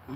I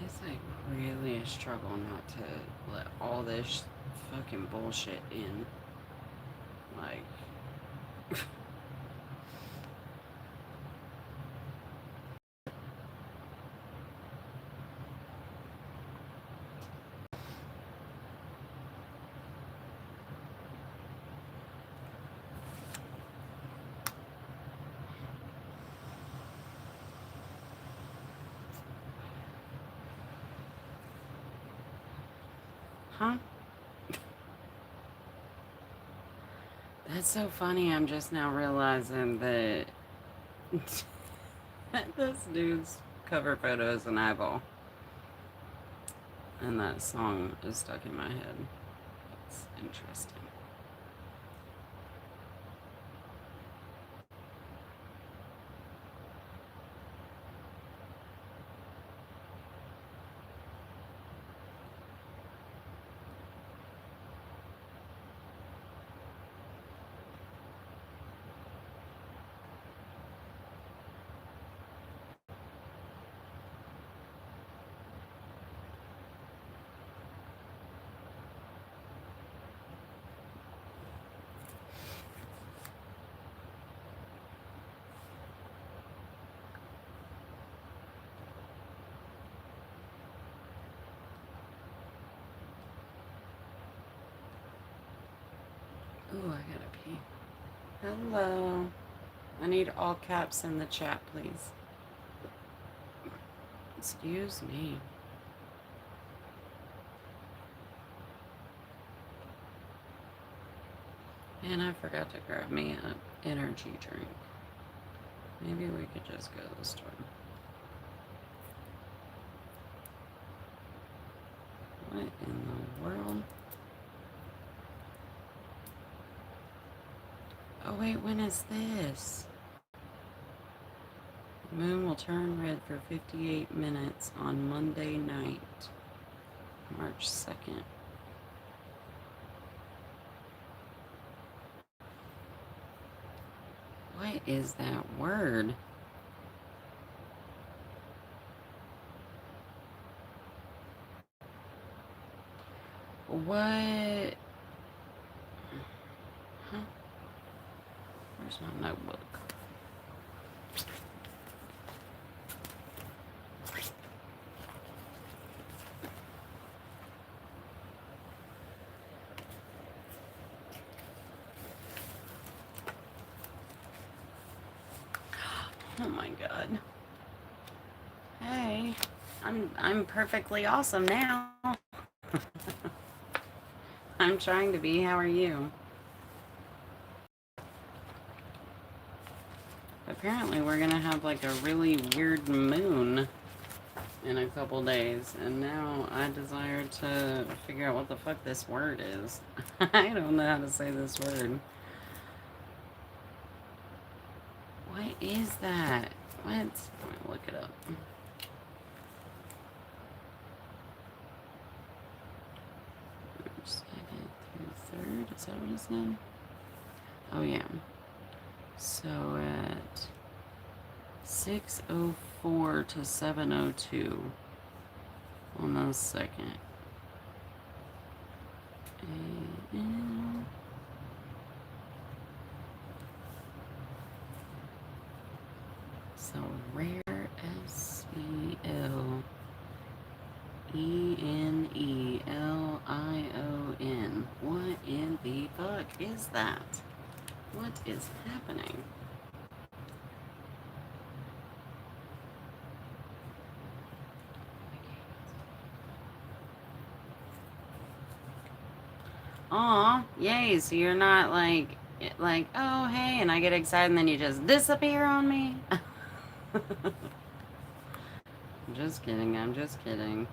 It's like really a struggle not to let all this fucking bullshit in. Like, huh? That's so funny. I'm just now realizing that this dude's cover photo is an eyeball. And that song is stuck in my head. It's interesting. Ooh, I gotta pee. Hello. I need all caps in the chat, please. Excuse me. And I forgot to grab me an energy drink. Maybe we could just go to the store. What in the world? Oh wait, when is this? The moon will turn red for 58 minutes on Monday night, March 2nd. What is that word? What? Huh? Where's my notebook? Oh my god. Hey, I'm perfectly awesome now. I'm trying to be. How are you? Apparently we're gonna have like a really weird moon in a couple days, and now I desire to figure out what the fuck this word is. I don't know how to say this word. What is that? What? Let me look it up. Second through third, is that what it said? Oh yeah. So at 6:04 to 7:02, almost second. A-N. So rare, SPELENELION. What in the fuck is that? What is happening? Aw, yay, so you're not like, oh, hey, and I get excited and then you just disappear on me? Just kidding, I'm just kidding.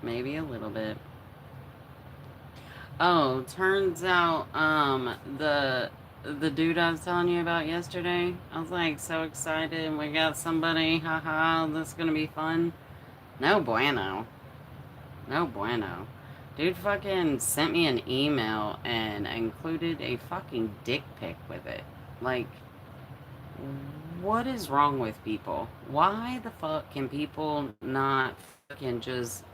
Maybe a little bit. Oh, turns out, the dude I was telling you about yesterday, I was like so excited, we got somebody, haha, this is gonna be fun. No bueno. No bueno. Dude fucking sent me an email and included a fucking dick pic with it. Like, what is wrong with people? Why the fuck can people not fucking just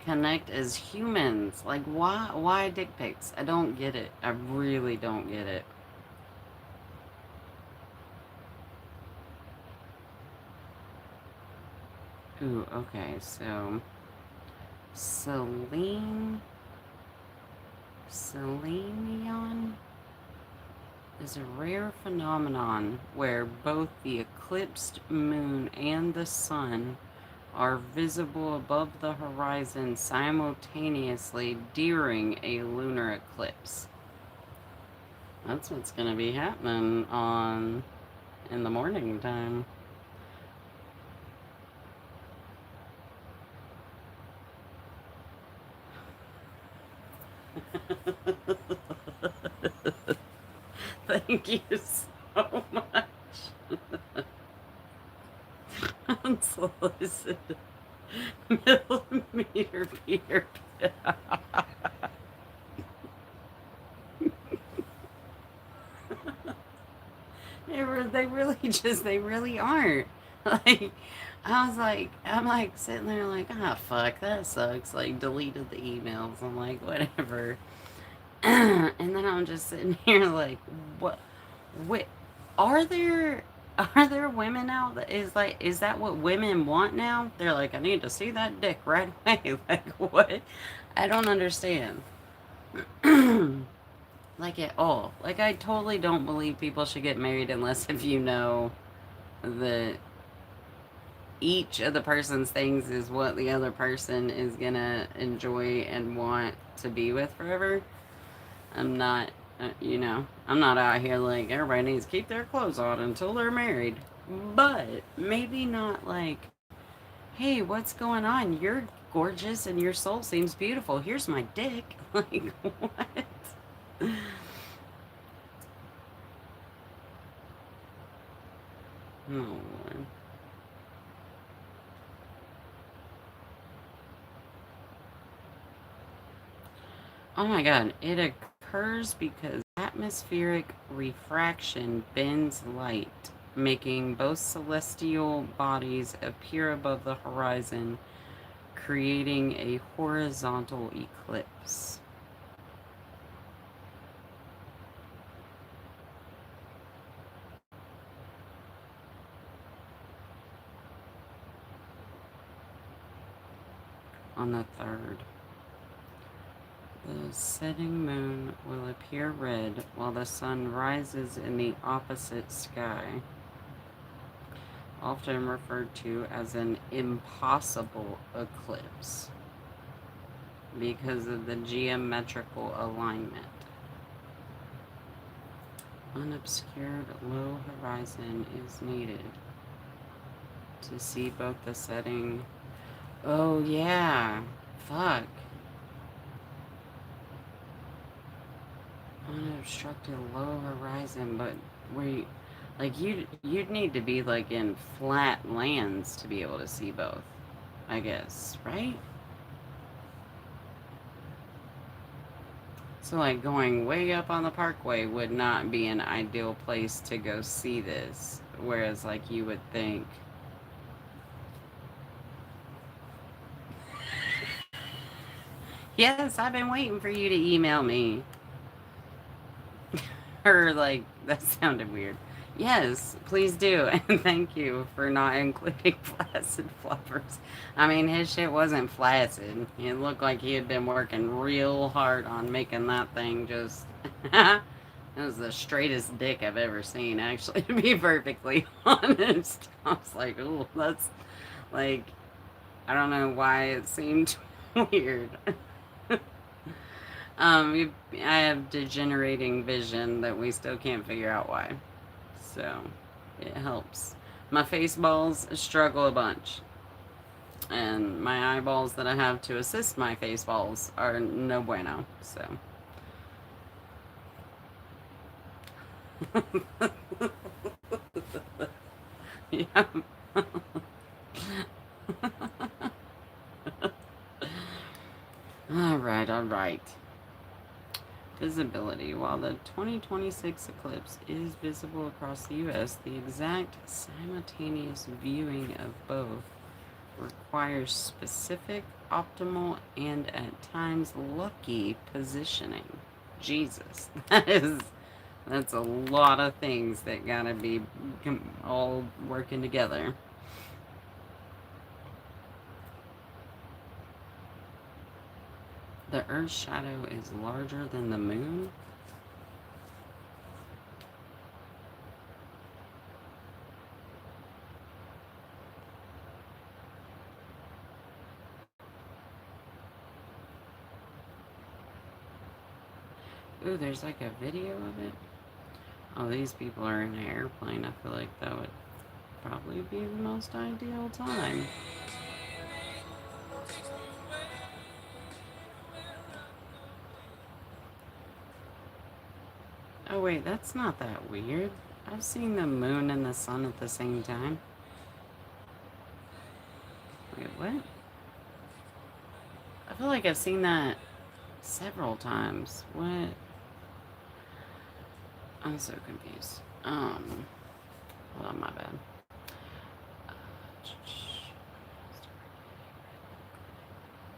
connect as humans? Like, why dick pics? I don't get it. I really don't get it. Ooh, okay, so Selenion is a rare phenomenon where both the eclipsed moon and the sun are visible above the horizon simultaneously during a lunar eclipse. That's what's gonna be happening in the morning time. Thank you so much. Unsolicited millimeter beard. They really aren't. Like, I'm like sitting there like, ah, fuck, that sucks. Like, deleted the emails. I'm like, whatever. And then I'm just sitting here like, what? What? Are there are there women out that is that what women want now? They're like, I need to see that dick right away. Like, what? I don't understand. Like at all. Like, I totally don't believe people should get married unless if you know that each of the person's things is what the other person is gonna enjoy and want to be with forever. I'm not, I'm not out here like everybody needs to keep their clothes on until they're married. But maybe not like, hey, what's going on? You're gorgeous and your soul seems beautiful. Here's my dick. Like, what? Oh, Lord. Oh my god, it occurs because atmospheric refraction bends light, making both celestial bodies appear above the horizon, creating a horizontal eclipse. On the 3rd. The setting moon will appear red while the sun rises in the opposite sky, often referred to as an impossible eclipse because of the geometrical alignment. Unobscured low horizon is needed to to see both the setting. Oh, yeah. Fuck. Unobstructed low horizon, but where like you'd need to be like in flat lands to be able to see both, I guess, right? So like going way up on the parkway would not be an ideal place to go see this, whereas like you would think. Yes, I've been waiting for you to email me. Or like that sounded weird. Yes, please do, and thank you for not including flaccid floppers. I mean, his shit wasn't flaccid. It looked like he had been working real hard on making that thing just. It was the straightest dick I've ever seen, actually, to be perfectly honest. I was like, ooh, that's like, I don't know why it seemed weird. I have degenerating vision that we still can't figure out why. So, it helps. My face balls struggle a bunch. And my eyeballs that I have to assist my face balls are no bueno. So. Yeah. All right, all right. Visibility. While the 2026 eclipse is visible across the U.S., the exact simultaneous viewing of both requires specific, optimal, and at times lucky positioning. Jesus, that's a lot of things that gotta be all working together. The Earth's shadow is larger than the moon. Ooh, there's like a video of it. Oh, these people are in an airplane. I feel like that would probably be the most ideal time. Oh, wait, that's not that weird. I've seen the moon and the sun at the same time. Wait, what? I feel like I've seen that several times. What? I'm so confused. Hold on, my bad.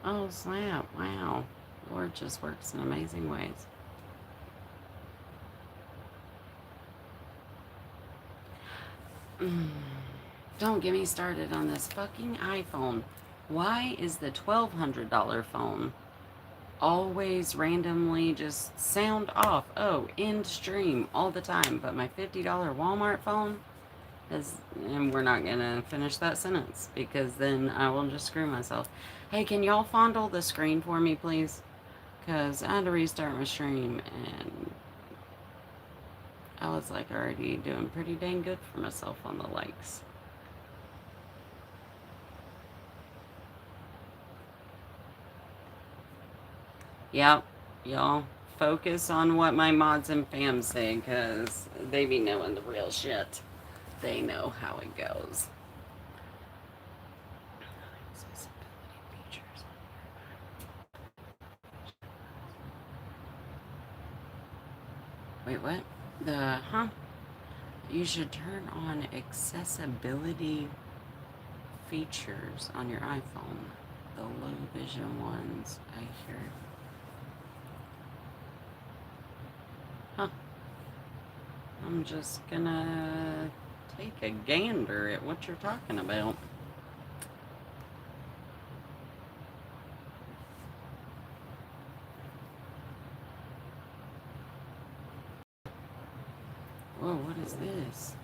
Oh, snap. Wow. Lord just works in amazing ways. Don't get me started on this fucking iPhone. Why is the $1,200 phone always randomly just sound off? Oh, end stream all the time. But my $50 Walmart phone is, and we're not gonna finish that sentence because then I will just screw myself. Hey, can y'all fondle the screen for me, please? Because I had to restart my stream and I was like already doing pretty dang good for myself on the likes. Yep, y'all focus on what my mods and fam say because they be knowing the real shit. They know how it goes. Wait, what? You should turn on accessibility features on your iPhone. The low vision ones, I hear. Huh. I'm just gonna take a gander at what you're talking about. Whoa, what is this?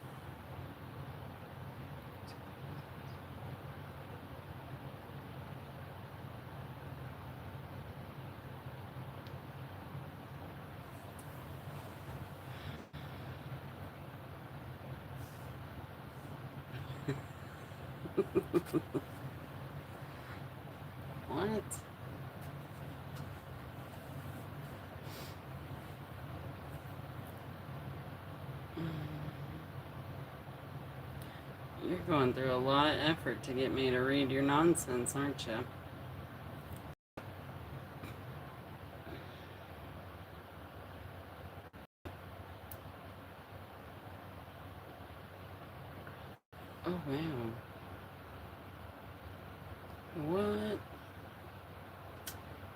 What? You're going through a lot of effort to get me to read your nonsense, aren't you? Oh, wow. What?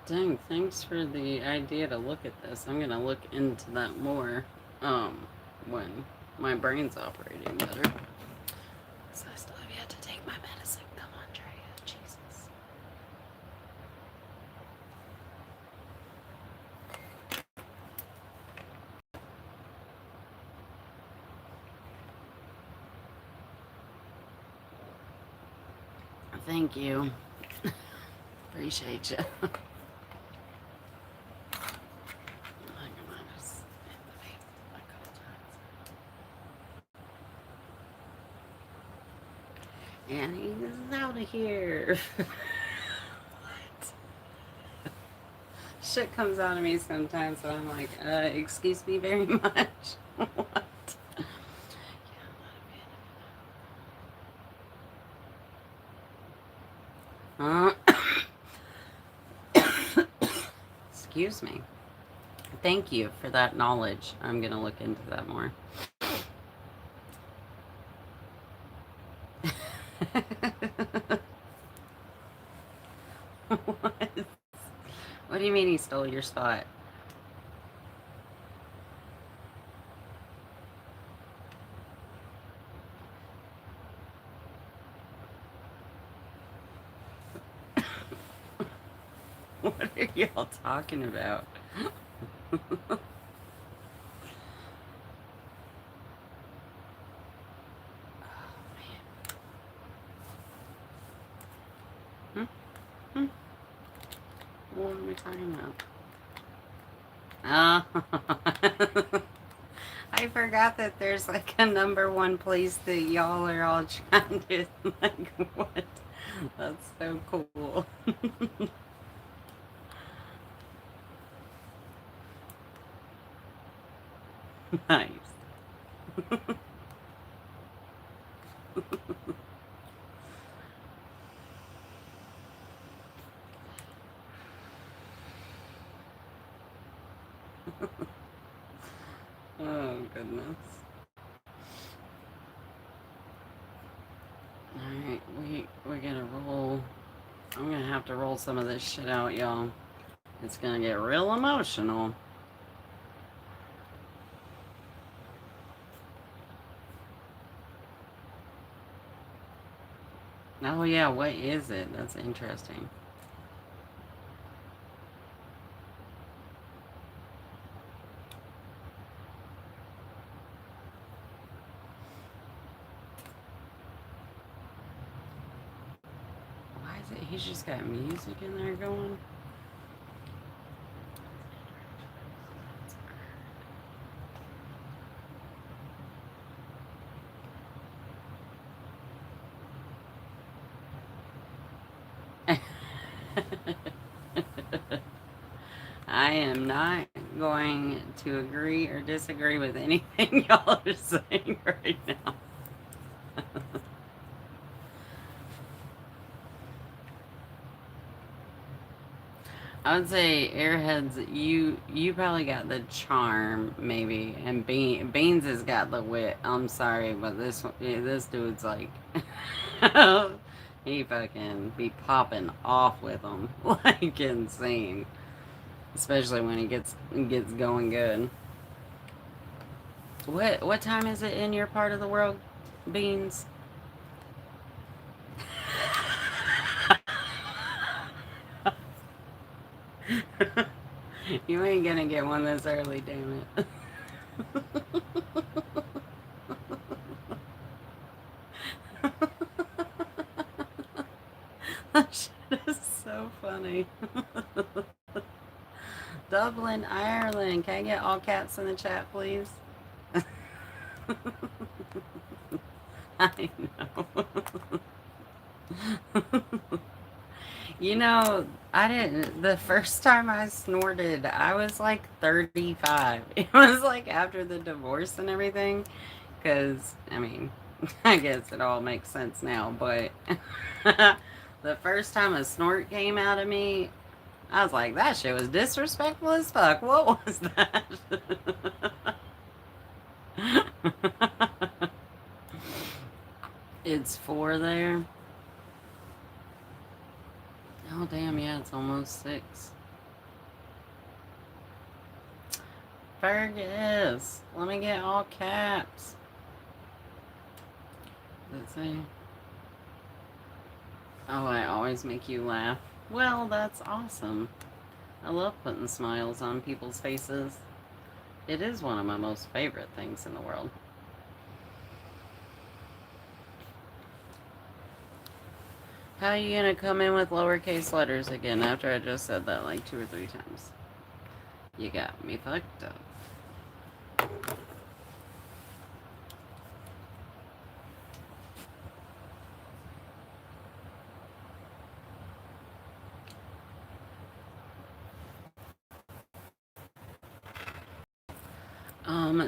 Dang, thanks for the idea to look at this. I'm gonna look into that more, when my brain's operating better. So I still have yet to take my medicine. Come on, Dreya. Jesus. Thank you. Appreciate you. And he's out of here. What? Shit comes out of me sometimes, so I'm like, excuse me very much. What? Uh, excuse me. Thank you for that knowledge. I'm gonna look into that more. What? What do you mean he stole your spot? What are y'all talking about? Hmm? Hmm? What are we talking about? Oh. I forgot that there's like a number one place that y'all are all trying to, like, what? That's so cool. Nice. Oh, goodness. Alright, we gotta roll. I'm gonna have to roll some of this shit out, y'all. It's gonna get real emotional. Oh, yeah, what is it? That's interesting. Why is it? He's just got music in there going? I am not going to agree or disagree with anything y'all are saying right now. I would say Airheads, you probably got the charm, maybe, and Beans has got the wit. I'm sorry, but this dude's like, he fucking be popping off with them like insane, especially when he gets going good. What time is it in your part of the world, Beans? You ain't gonna get one this early, damn it. That shit is so funny. Dublin, Ireland. Can I get all caps in the chat, please? I know. You know, I didn't. The first time I snorted, I was like 35. It was like after the divorce and everything. Because, I mean, I guess it all makes sense now. But the first time a snort came out of me, I was like, that shit was disrespectful as fuck. What was that? It's four there. Oh, damn, yeah, it's almost six. Fergus, let me get all caps. Let's see. Oh, I always make you laugh. Well, that's awesome. I love putting smiles on people's faces. It is one of my most favorite things in the world. How are you gonna come in with lowercase letters again after I just said that like 2 or 3 times? You got me fucked up.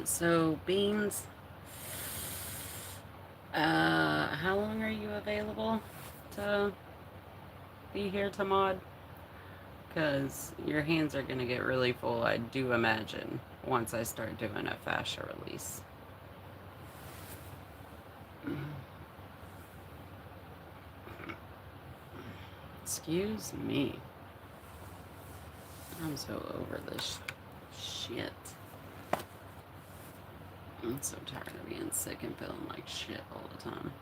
So Beans, how long are you available to be here to mod? Because your hands are gonna get really full, I do imagine, once I start doing a fascia release. Excuse me. I'm so over this shit. I'm so tired of being sick and feeling like shit all the time.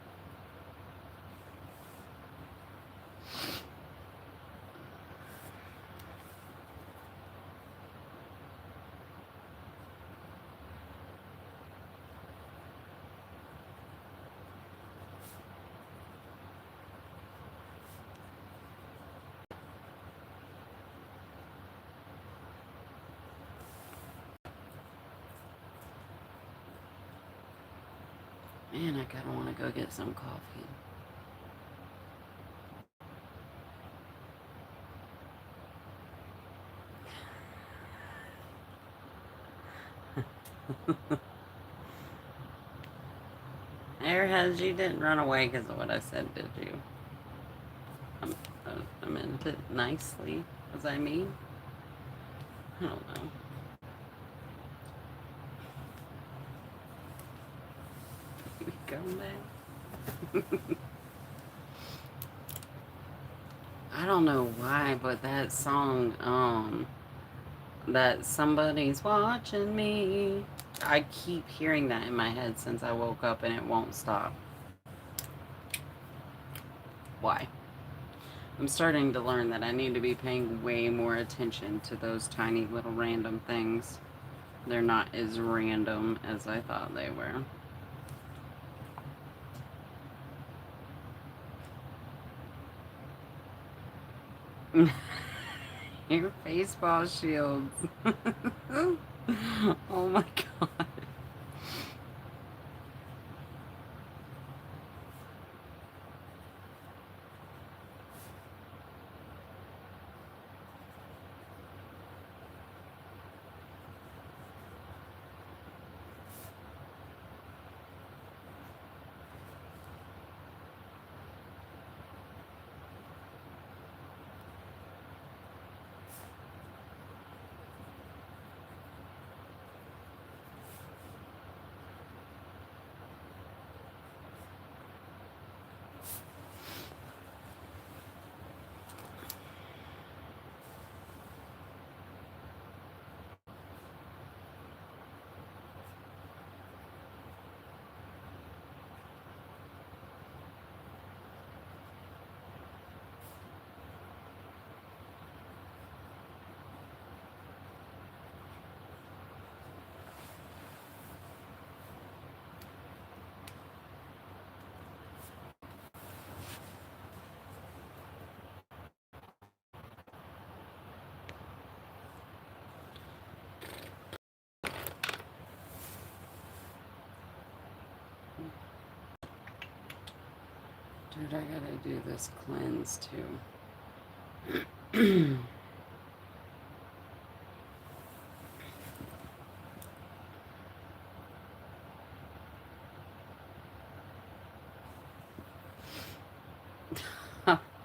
Man, I kinda wanna go get some coffee. Airheads, you didn't run away because of what I said, did you? I meant it nicely. Was I mean? I don't know. You come back? I don't know why, but that song, that somebody's watching me. I keep hearing that in my head since I woke up and it won't stop. Why? I'm starting to learn that I need to be paying way more attention to those tiny little random things. They're not as random as I thought they were. Your baseball shields. Oh my god. Dude, I gotta do this cleanse too.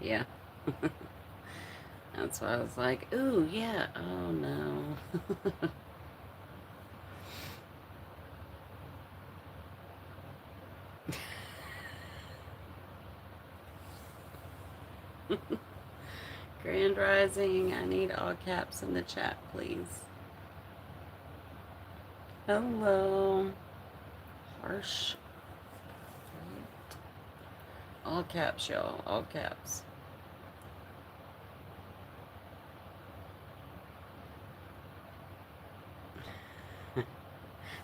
Yeah. That's why I was like, ooh, yeah. Oh, no. Grand Rising, I need all caps in the chat, please. Hello. Harsh. All caps, y'all. All caps.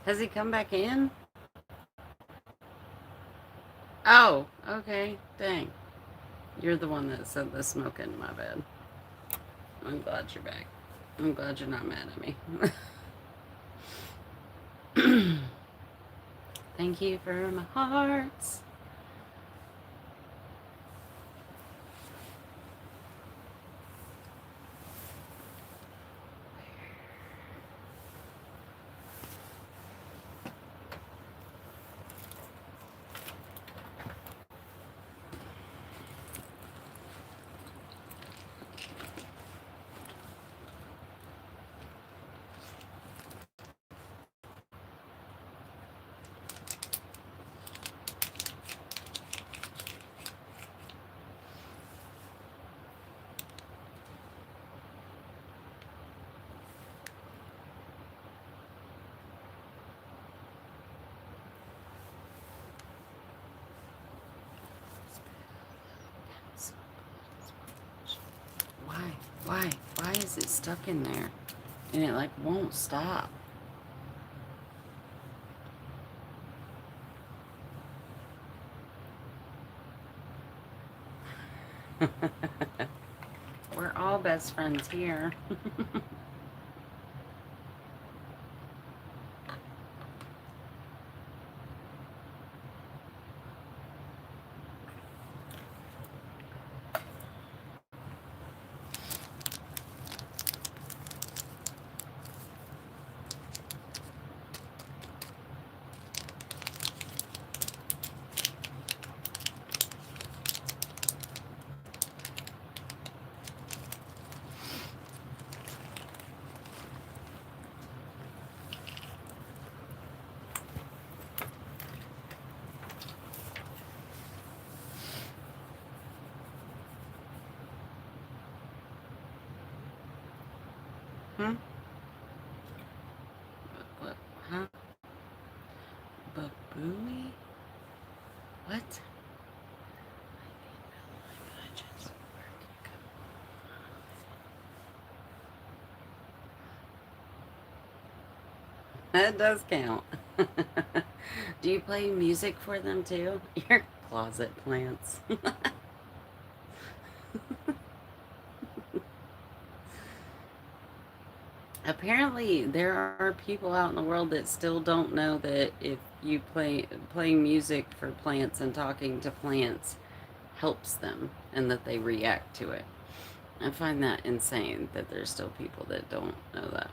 Has he come back in? Oh, okay. Dang. You're the one that said the smoking, my bad. I'm glad you're back. I'm glad you're not mad at me. Thank you for my hearts. Why? Why? Why is it stuck in there? And it like won't stop. We're all best friends here. Hmm? What? Huh? Babooey? What? That does count. Do you play music for them too? Your closet plants. Apparently, there are people out in the world that still don't know that if you playing music for plants and talking to plants helps them and that they react to it. I find that insane that there's still people that don't know that.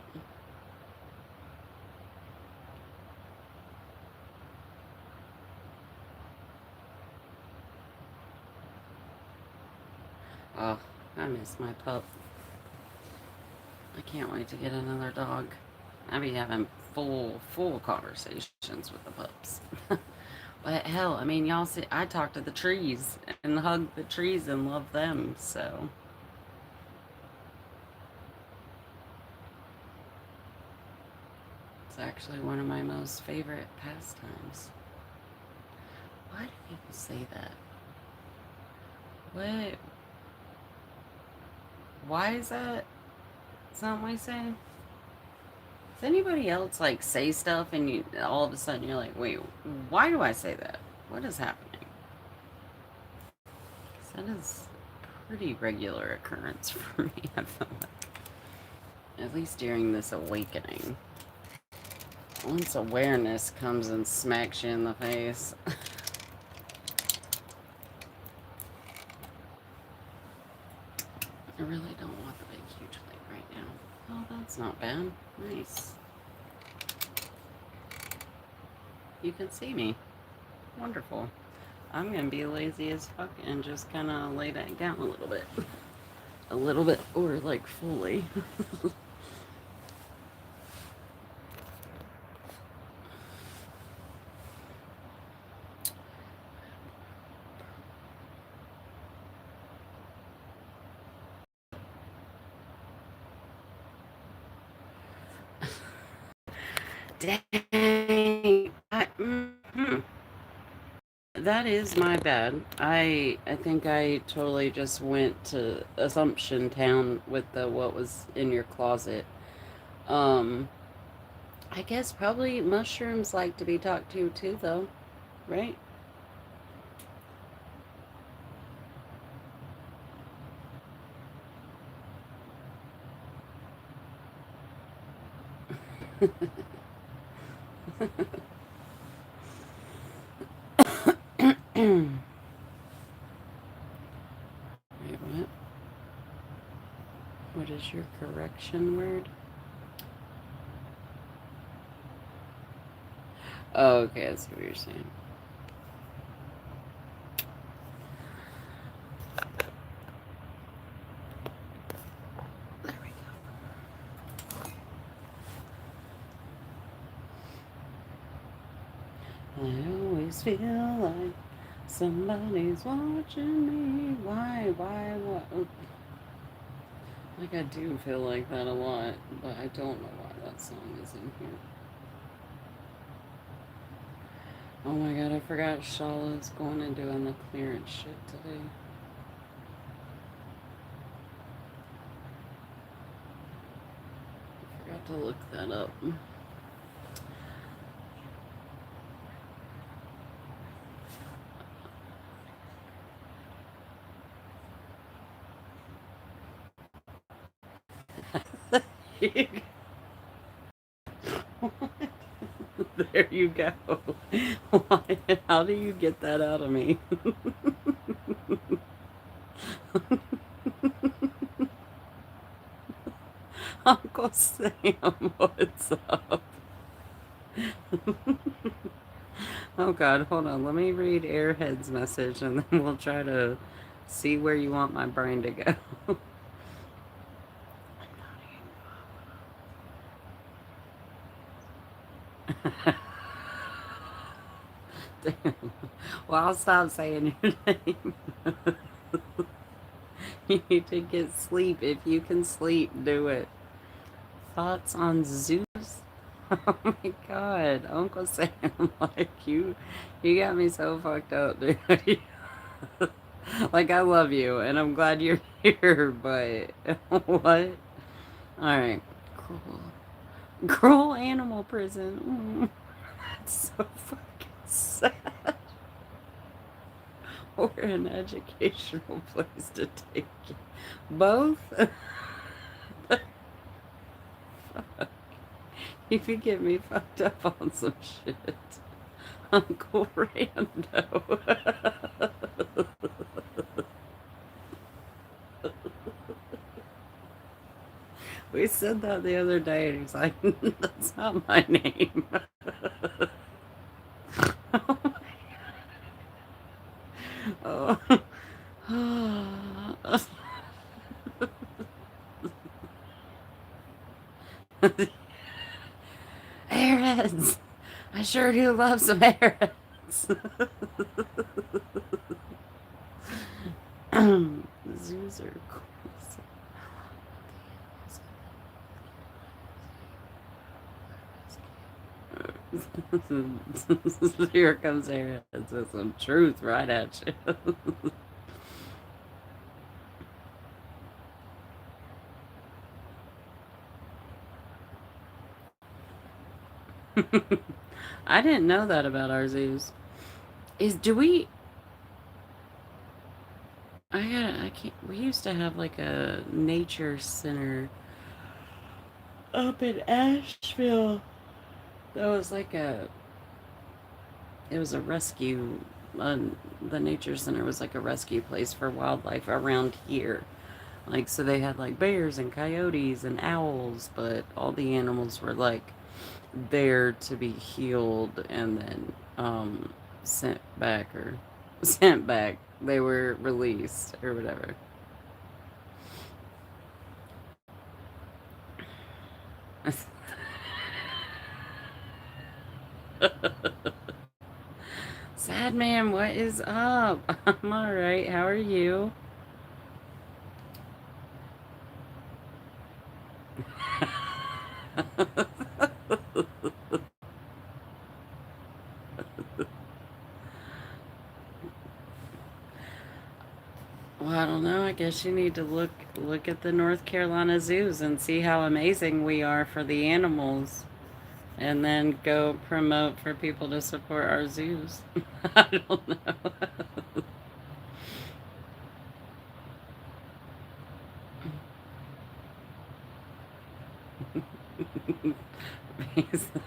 Oh, I miss my pup. I can't wait to get another dog. I be having full conversations with the pups. But hell, I mean, y'all see, I talk to the trees and hug the trees and love them. So it's actually one of my most favorite pastimes. Why do people say that? What? Why is that something we say? Does anybody else like say stuff and you all of a sudden you're like, wait, why do I say that? What is happening? 'Cause that is a pretty regular occurrence for me, I feel like. At least during this awakening. Once awareness comes and smacks you in the face. I really don't want the big, huge plate right now. Oh, that's not bad. Nice. You can see me. Wonderful. I'm gonna be lazy as fuck and just kind of lay that down a little bit. A little bit, or like fully. Dang. That is my bad. I think I totally just went to Assumption Town with the what was in your closet. Um, I guess probably mushrooms like to be talked to too, though, right? Wait, what? What is your correction word? Oh, okay, I see what you're saying. There we go. I always feel like somebody's watching me. Why? Why? What? Like I do feel like that a lot, but I don't know why that song is in here. Oh my god, I forgot Shala's going and doing the clearance shit today. I forgot to look that up. There you go. Why? How do you get that out of me? Uncle Sam, what's up? Oh God, hold on. Let me read Airhead's message and then we'll try to see where you want my brain to go. Damn. Well, I'll stop saying your name. You need to get sleep. If you can sleep, do it. Thoughts on Zeus? Oh my God, Uncle Sam, like you got me so fucked up, dude. Like I love you, and I'm glad you're here, but what? All right, cruel, cruel animal prison. That's so fucking sad. Or an educational place to take you. Both. You could get me fucked up on some shit. Uncle Rando. We said that the other day, and he's like, that's not my name. Oh. Airheads. I sure do love some airheads. Zoos are cool. Here comes Airheads with some truth right at you. I didn't know that about our zoos. Is do we? I can't. We used to have like a nature center up in Asheville. That was like a. It was a rescue. Uh, the nature center was like a rescue place for wildlife around here. Like, so they had like bears and coyotes and owls, but all the animals were like there to be healed and then sent back or sent back. They were released or whatever. Sad man, what is up? I'm all right. How are you? Well, I don't know. I guess you need to look at the North Carolina zoos and see how amazing we are for the animals, and then go promote for people to support our zoos. I don't know.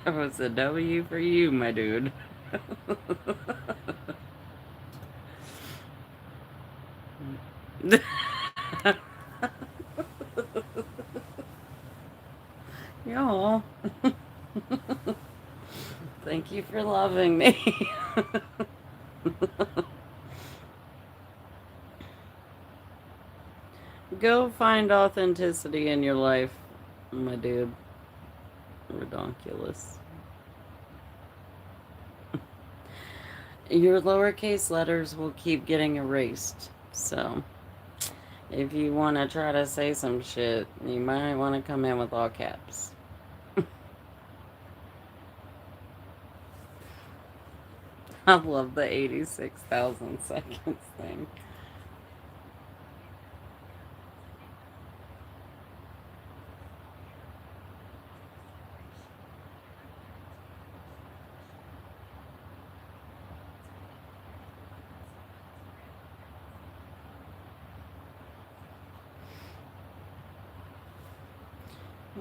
That was a W for you, my dude. Y'all, thank you for loving me. Go find authenticity in your life, my dude. Redonkulous. Your lowercase letters will keep getting erased. So, if you want to try to say some shit, you might want to come in with all caps. I love the 86,000 seconds thing.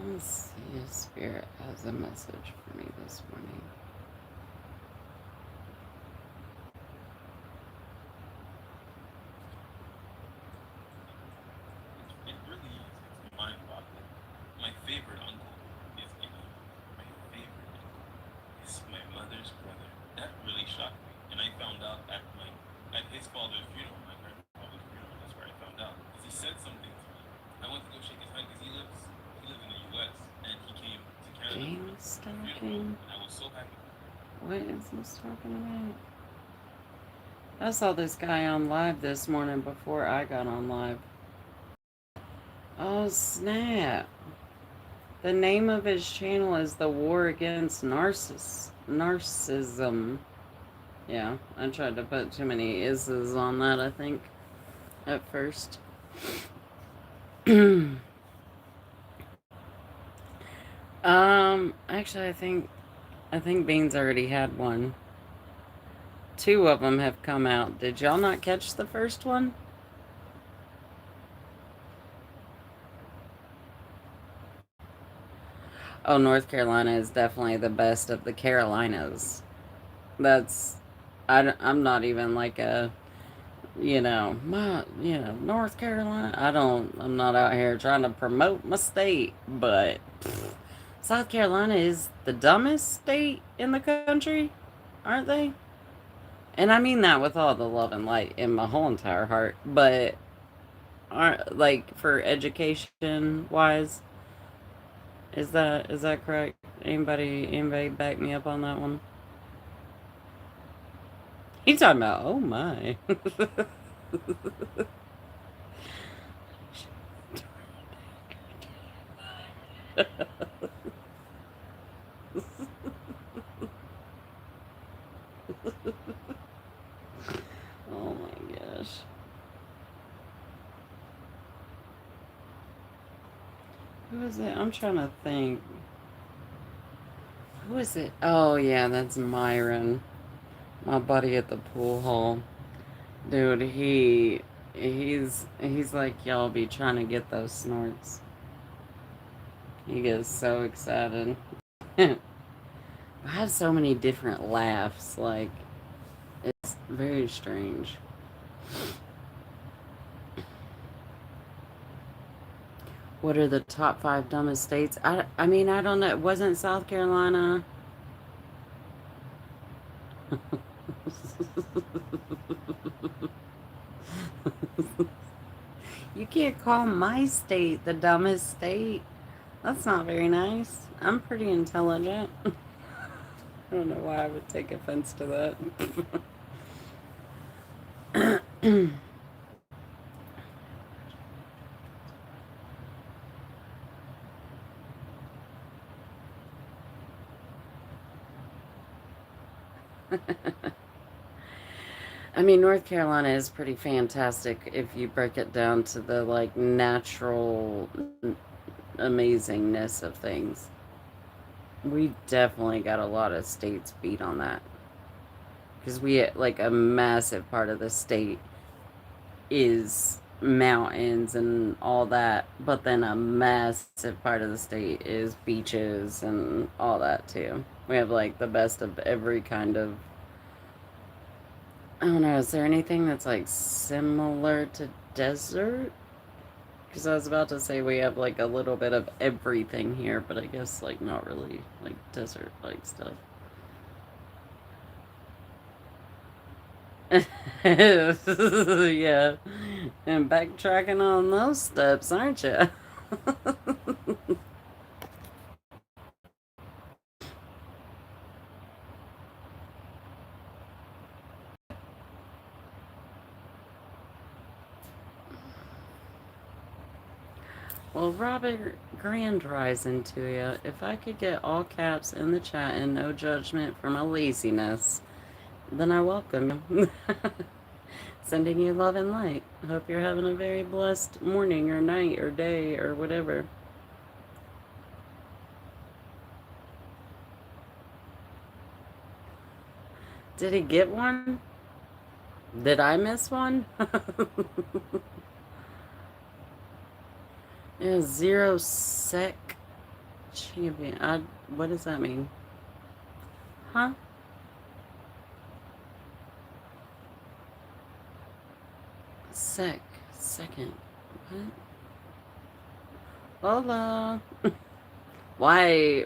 Let's see if Spirit has a message for me this morning. James stalking? What is this talking about? I saw this guy on live this morning before I got on live. Oh, snap. The name of his channel is The War Against Narcissism. Yeah, I tried to put too many is's on that, I think, at first. Actually, I think Beans already had one. Two of them have come out. Did y'all not catch the first one? Oh, North Carolina is definitely the best of the Carolinas. That's, I'm not even like a, North Carolina. I'm not out here trying to promote my state, but South Carolina is the dumbest state in the country, aren't they? And I mean that with all the love and light in my whole entire heart, but aren't like for education wise, is that correct? Anybody back me up on that one? He's talking about oh my. Oh my gosh. Who is it? I'm trying to think. Who is it? Oh yeah, that's Myron. My buddy at the pool hall. Dude, he's like y'all be trying to get those snorts. He gets so excited. I have so many different laughs, like it's very strange. What are the top five dumbest states? I mean, I don't know. Wasn't South Carolina? You can't call my state the dumbest state. That's not very nice. I'm pretty intelligent. I don't know why I would take offense to that. I mean, North Carolina is pretty fantastic if you break it down to the like natural amazingness of things. We definitely got a lot of states beat on that because we like a massive part of the state is mountains and all that, but then a massive part of the state is beaches and all that too. We have like the best of every kind of. I don't know. Is there anything that's like similar to desert? Because I was about to say we have like a little bit of everything here, but I guess like not really like desert like stuff. Yeah. And backtracking on those steps, aren't you? Well, Robert, grand rising to you. If I could get all caps in the chat and no judgment for my laziness, then I welcome you. Sending you love and light. Hope you're having a very blessed morning or night or day or whatever. Did he get one? Did I miss one? Yeah, zero sec champion. What does that mean? Huh? Sec. Second. What? Hola. Why?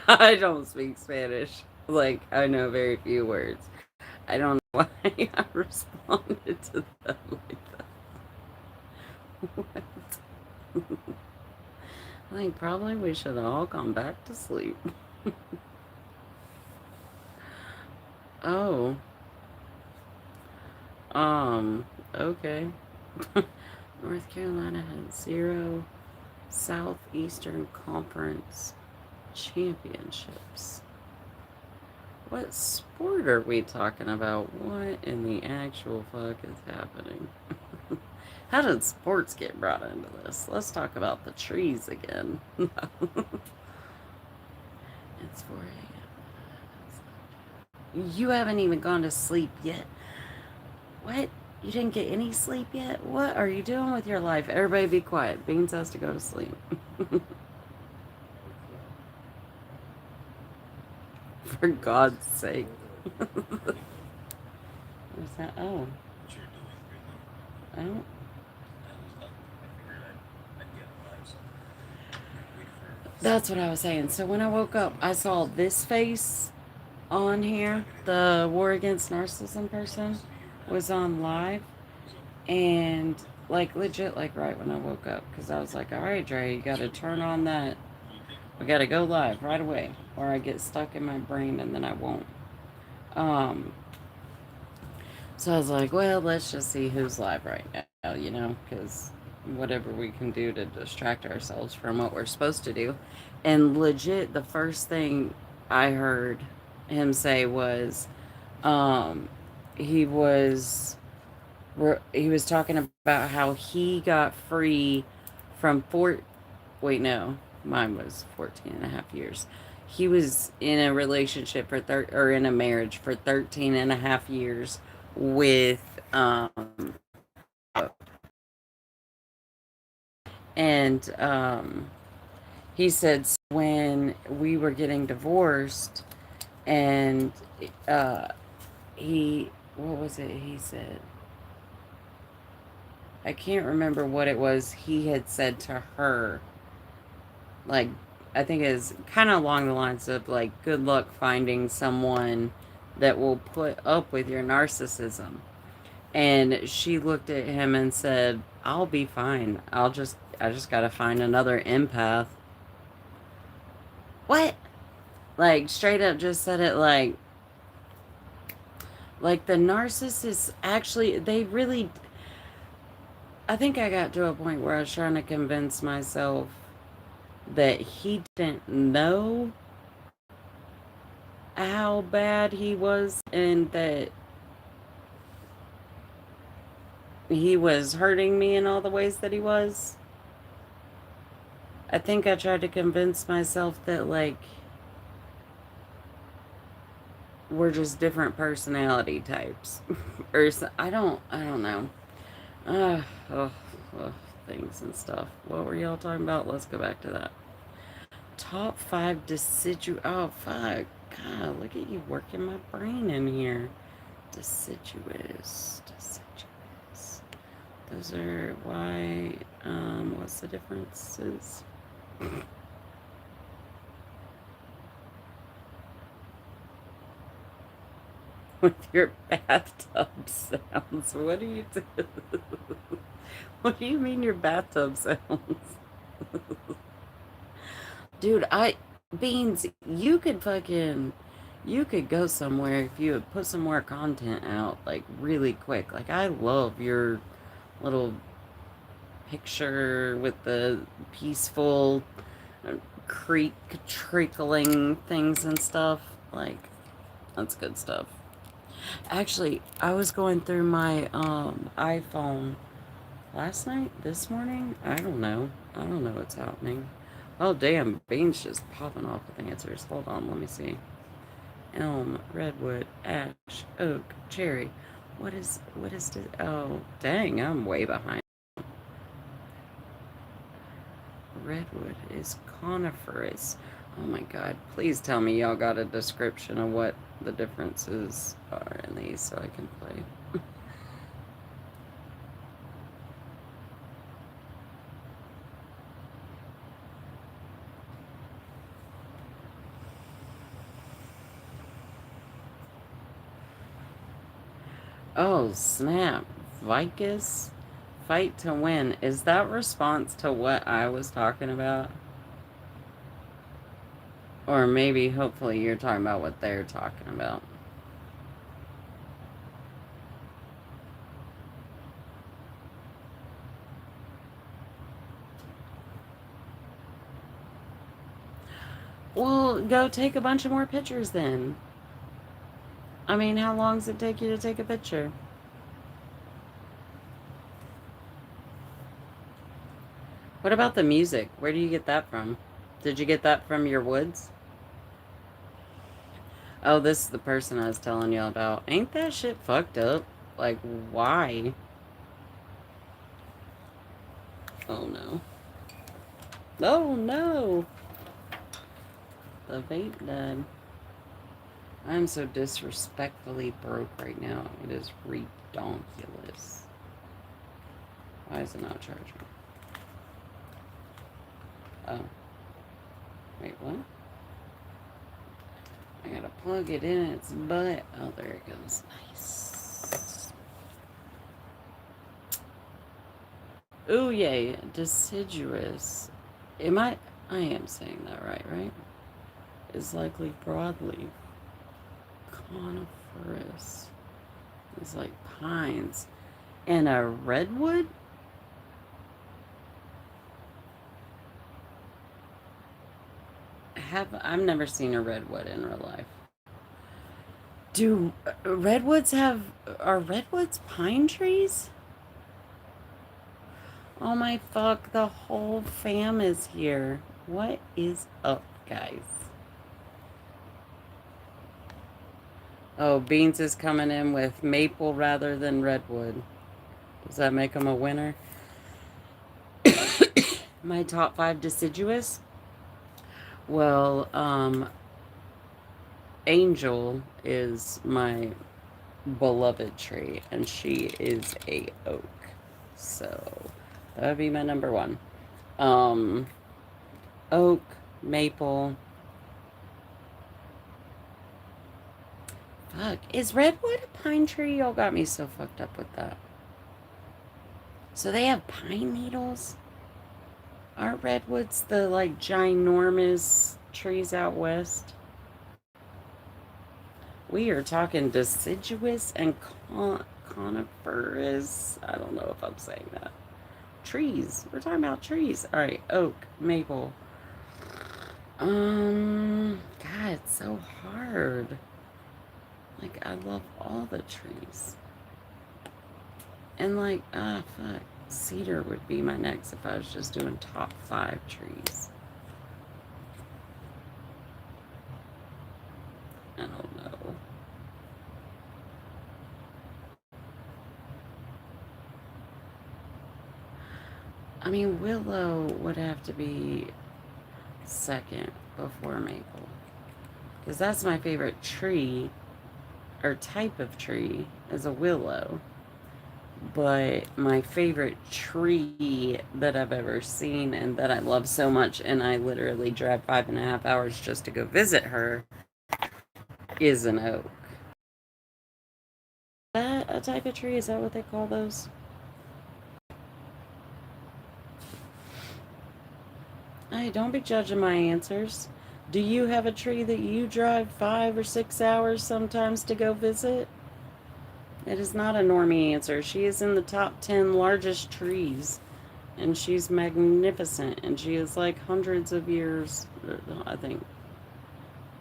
I don't speak Spanish. Like, I know very few words. I don't know why I responded to that like that. What? I think probably we should have all gone back to sleep. Oh, okay. North Carolina had zero Southeastern Conference championships. What sport are we talking about? What in the actual fuck is happening? How did sports get brought into this? Let's talk about the trees again. It's 4 a.m. You haven't even gone to sleep yet. What? You didn't get any sleep yet? What are you doing with your life? Everybody be quiet. Beans has to go to sleep. For God's sake. What's that? Oh. Oh. That's what I was saying. So when I woke up, I saw this face on here. The War Against Narcissism person was on live. And like legit, like right when I woke up. Because I was like, all right, Dre, you got to turn on that. We got to go live right away. Or I get stuck in my brain and then I won't. Um, so I was like, well, let's just see who's live right now, you know, because whatever we can do to distract ourselves from what we're supposed to do. And legit, the first thing I heard him say was, um, he was he was talking about how he got free from wait, no, mine was 14 and a half years. He was in a relationship for or in a marriage for 13 and a half years with and he said when we were getting divorced and he what was it he said, I can't remember what it was he had said to her, like, I think is kind of along the lines of like, good luck finding someone that will put up with your narcissism. And she looked at him and said, I'll be fine. I just gotta find another empath. What? Like, straight up just said it like the narcissists actually, they really, I think I got to a point where I was trying to convince myself that he didn't know how bad he was and that he was hurting me in all the ways that he was. I think I tried to convince myself that, like, we're just different personality types. Or so, I don't know. Uh, oh, oh, things and stuff. What were y'all talking about? Let's go back to that. Top five deciduous. Oh, fuck. God, look at you working my brain in here. Deciduous. Deciduous. Those are why. What's the differences? With your bathtub sounds. What do you do? What do you mean your bathtub sounds? Dude, Beans, you could go somewhere if you would put some more content out, like, really quick. Like, I love your little picture with the peaceful uh, creek trickling things and stuff. Like, that's good stuff. Actually, I was going through my iPhone last night, this morning. I don't know. I don't know what's happening. Oh damn, Bean's just popping off with answers. Hold on, let me see. Elm, redwood, ash, oak, cherry. What is this? Oh dang, I'm way behind. Redwood is coniferous. Oh my god, please tell me y'all got a description of what the differences are in these so I can play. Oh snap. Vicus? Fight to win. Is that response to what I was talking about? Or maybe, hopefully, you're talking about what they're talking about. Well, go take a bunch of more pictures then. I mean, how long does it take you to take a picture? What about the music? Where do you get that from? Did you get that from your woods? Oh, this is the person I was telling y'all about. Ain't that shit fucked up? Like, why? Oh no. Oh no! The vape died. I'm so disrespectfully broke right now. It is redonkulous. Why is it not charging? Oh. Wait, what? I gotta plug it in its butt. Oh, there it goes. Nice. Ooh, yay. Deciduous. I am saying that right? Is likely broadleaf. Coniferous. It's like pines. And a redwood? I've never seen a redwood in real life. Do redwoods have are redwoods pine trees? Oh my fuck, the whole fam is here. What is up, guys? Oh, Beans is coming in with maple rather than redwood. Does that make him a winner? My top five deciduous? Well, Angel is my beloved tree, and she is a oak. So that would be my number one. Um, Oak, maple. Fuck. Is redwood a pine tree? Y'all got me so fucked up with that. So they have pine needles? Aren't redwoods the like ginormous trees out west? We are talking deciduous and coniferous. I don't know if I'm saying that. Trees. We're talking about trees. All right, oak, maple. God, it's so hard. Like, I love all the trees. And like, fuck. Cedar would be my next if I was just doing top 5 trees. I don't know. I mean, willow would have to be second before maple. Because that's my favorite tree, or type of tree, is a willow. But my favorite tree that I've ever seen and that I love so much, and I literally drive 5.5 hours just to go visit her, is an oak. Is that a type of tree? Is that what they call those? Hey, don't be judging my answers. Do you have a tree that you drive 5 or 6 hours sometimes to go visit? It is not a normie answer. She is in the top 10 largest trees, and she's magnificent, and she is like hundreds of years, I think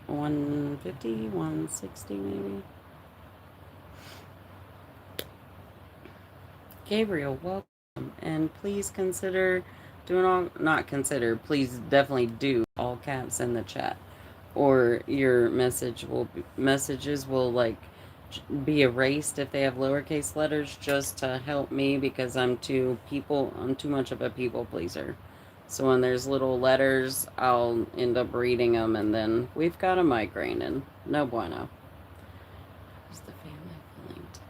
150, 160 maybe. Gabriel, welcome, and please consider doing all, not consider, please definitely do all caps in the chat, or your messages will like be erased if they have lowercase letters, just to help me, because I'm too much of a people pleaser. So when there's little letters, I'll end up reading them, and then we've got a migraine, and no bueno. How's the family feeling today?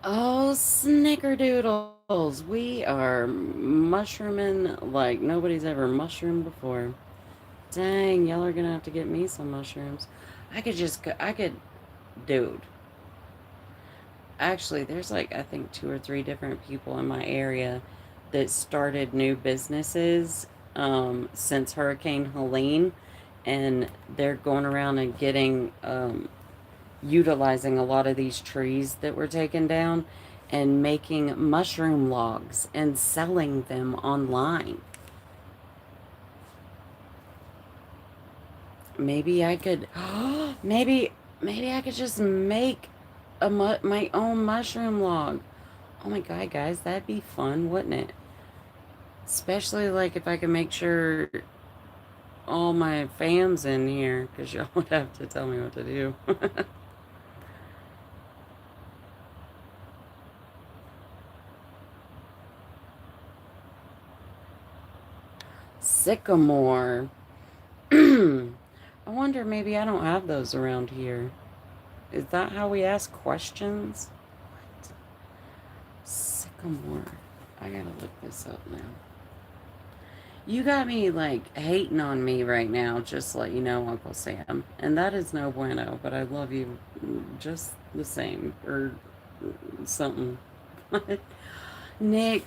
Oh, snickerdoodles. We are mushrooming like nobody's ever mushroomed before. Dang, y'all are gonna have to get me some mushrooms. I could just go, dude. Actually, there's like, I think 2 or 3 different people in my area that started new businesses since Hurricane Helene, and they're going around and utilizing a lot of these trees that were taken down and making mushroom logs and selling them online. Maybe I could, maybe I could just make my own mushroom log. Oh my god, guys, that'd be fun, wouldn't it? Especially like if I could make sure all my fams in here, because y'all would have to tell me what to do. Sycamore. I wonder, maybe I don't have those around here. Is that how we ask questions? What? Sycamore. I gotta look this up now. You got me like hating on me right now, just to let you know, Uncle Sam. And that is no bueno, but I love you just the same. Or something. Nick,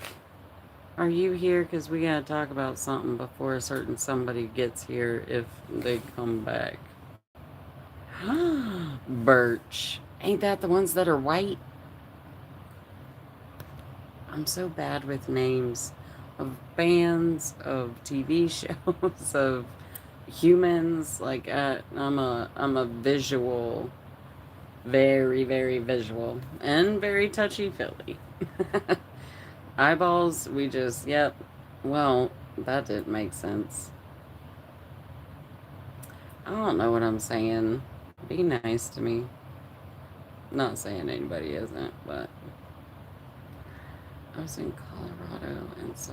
are you here? Because we gotta talk about something before a certain somebody gets here if they come back. Birch. Ain't that the ones that are white? I'm so bad with names of bands, of TV shows, of humans. Like I'm a visual, very very visual, and very touchy feely. Eyeballs. We just yep. Well, that didn't make sense. I don't know what I'm saying. Be nice to me. Not saying anybody isn't, but I was in Colorado and saw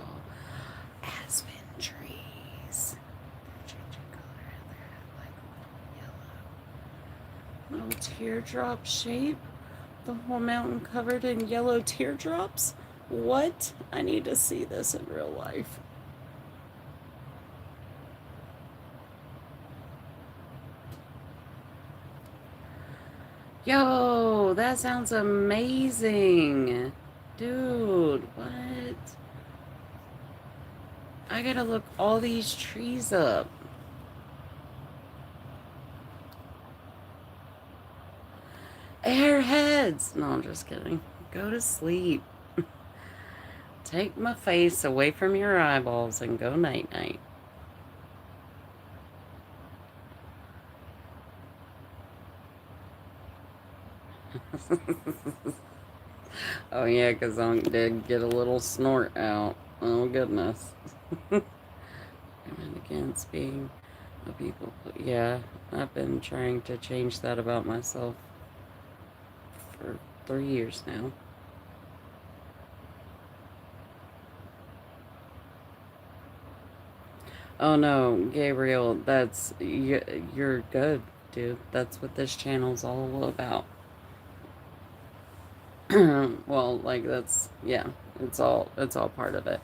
aspen trees. They're changing color and they're like little yellow, little teardrop shape. The whole mountain covered in yellow teardrops? What? I need to see this in real life. Yo, that sounds amazing. Dude, what? I gotta look all these trees up. Airheads! No, I'm just kidding. Go to sleep. Take my face away from your eyeballs and go night night. Oh yeah, because I did get a little snort out. Oh goodness. I'm against being a people. Yeah, I've been trying to change that about myself for 3 years now. Oh no, Gabriel, you're good, dude. That's what this channel's all about. Well, like yeah, it's all part of it.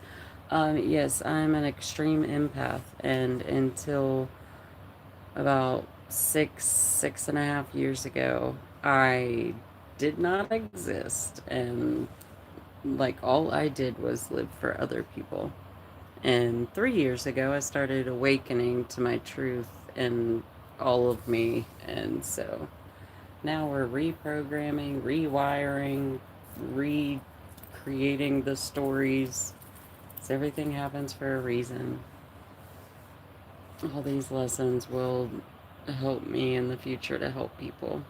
Yes, I'm an extreme empath, and until about 6.5 years ago, I did not exist, and like all I did was live for other people. And 3 years ago, I started awakening to my truth and all of me, and so now we're reprogramming, rewiring, recreating the stories. So everything happens for a reason. All these lessons will help me in the future to help people.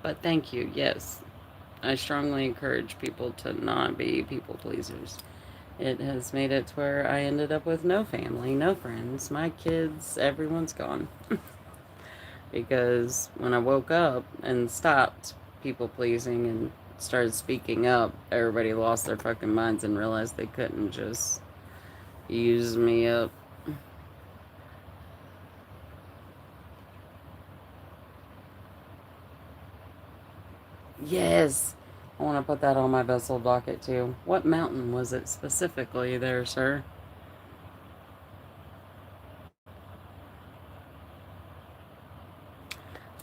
But thank you. Yes, I strongly encourage people to not be people pleasers. It has made it to where I ended up with no family, no friends. My kids, everyone's gone. Because when I woke up and stopped people pleasing and started speaking up, everybody lost their fucking minds and realized they couldn't just use me up. Yes. I want to put that on my vessel docket too. What mountain was it specifically there, sir?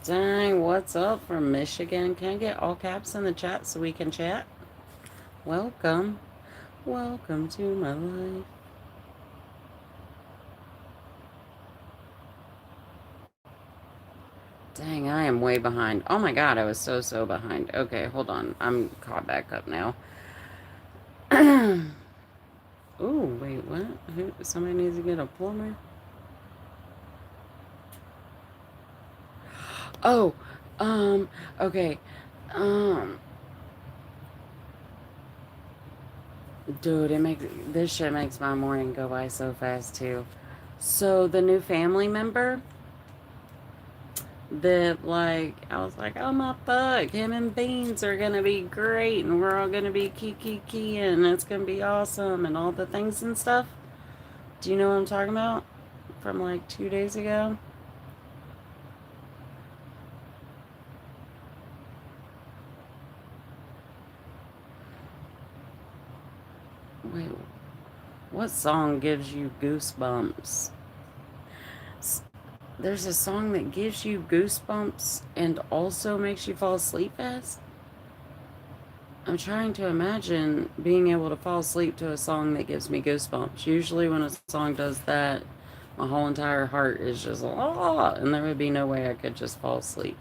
Dang, what's up from Michigan? Can I get all caps in the chat so we can chat? Welcome. Welcome to my life. Dang, I am way behind. Oh my god, I was so behind. Okay, hold on. I'm caught back up now. Ooh, wait, what? Somebody needs to get a plumber? Oh, um, okay. Um, Dude, this shit makes my morning go by so fast too. So the new family member that I was like, oh my fuck, him and Beans are gonna be great, and we're all gonna be key, and it's gonna be awesome, and all the things and stuff. Do you know what I'm talking about? From like 2 days ago. Wait, what song gives you goosebumps? There's a song that gives you goosebumps and also makes you fall asleep fast. I'm trying to imagine being able to fall asleep to a song that gives me goosebumps. Usually, when a song does that, my whole entire heart is just ah, and there would be no way I could just fall asleep.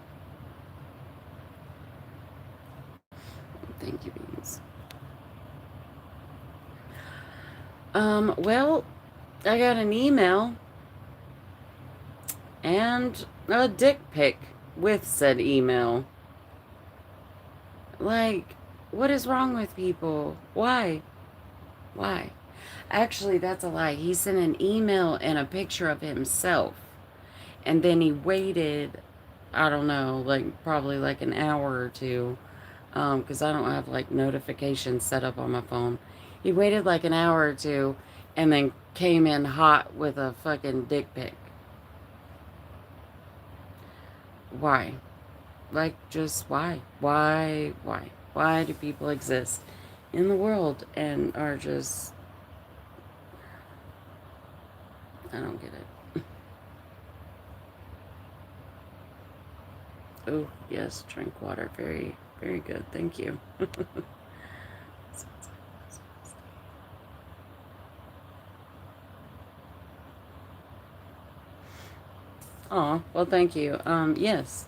Thank you, Beans. Well, I got an email and a dick pic with said email. Like, what is wrong with people? Why? Why? Actually, that's a lie. He sent an email and a picture of himself. And then he waited, I don't know, like probably like an hour or two, because I don't have like notifications set up on my phone. He waited like an hour or two and then came in hot with a fucking dick pic. Why? Like, just why? Why? Why do people exist in the world and are just, I don't get it. Oh, yes, drink water. Very, very good. Thank you. Oh, well, thank you. Yes,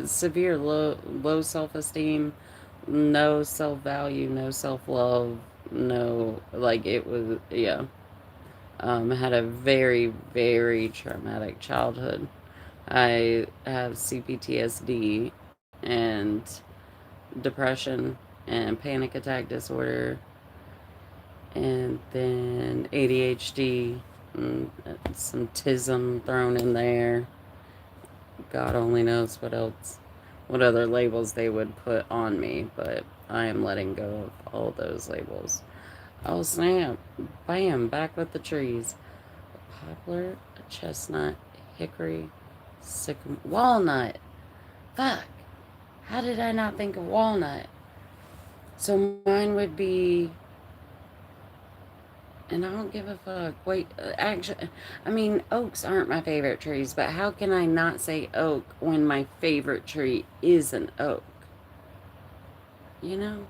severe low self-esteem, no self-value, no self-love, no, like it was, yeah. Had a very, very traumatic childhood. I have CPTSD and depression and panic attack disorder and then ADHD, and some tism thrown in there. God only knows what else, what other labels they would put on me, but I am letting go of all those labels. Oh, snap. Bam, back with the trees. A poplar, a chestnut, hickory, sycamore, walnut. Fuck. How did I not think of walnut? So mine would be, and I don't give a fuck. Wait, actually, I mean, oaks aren't my favorite trees, but how can I not say oak when my favorite tree is an oak? You know?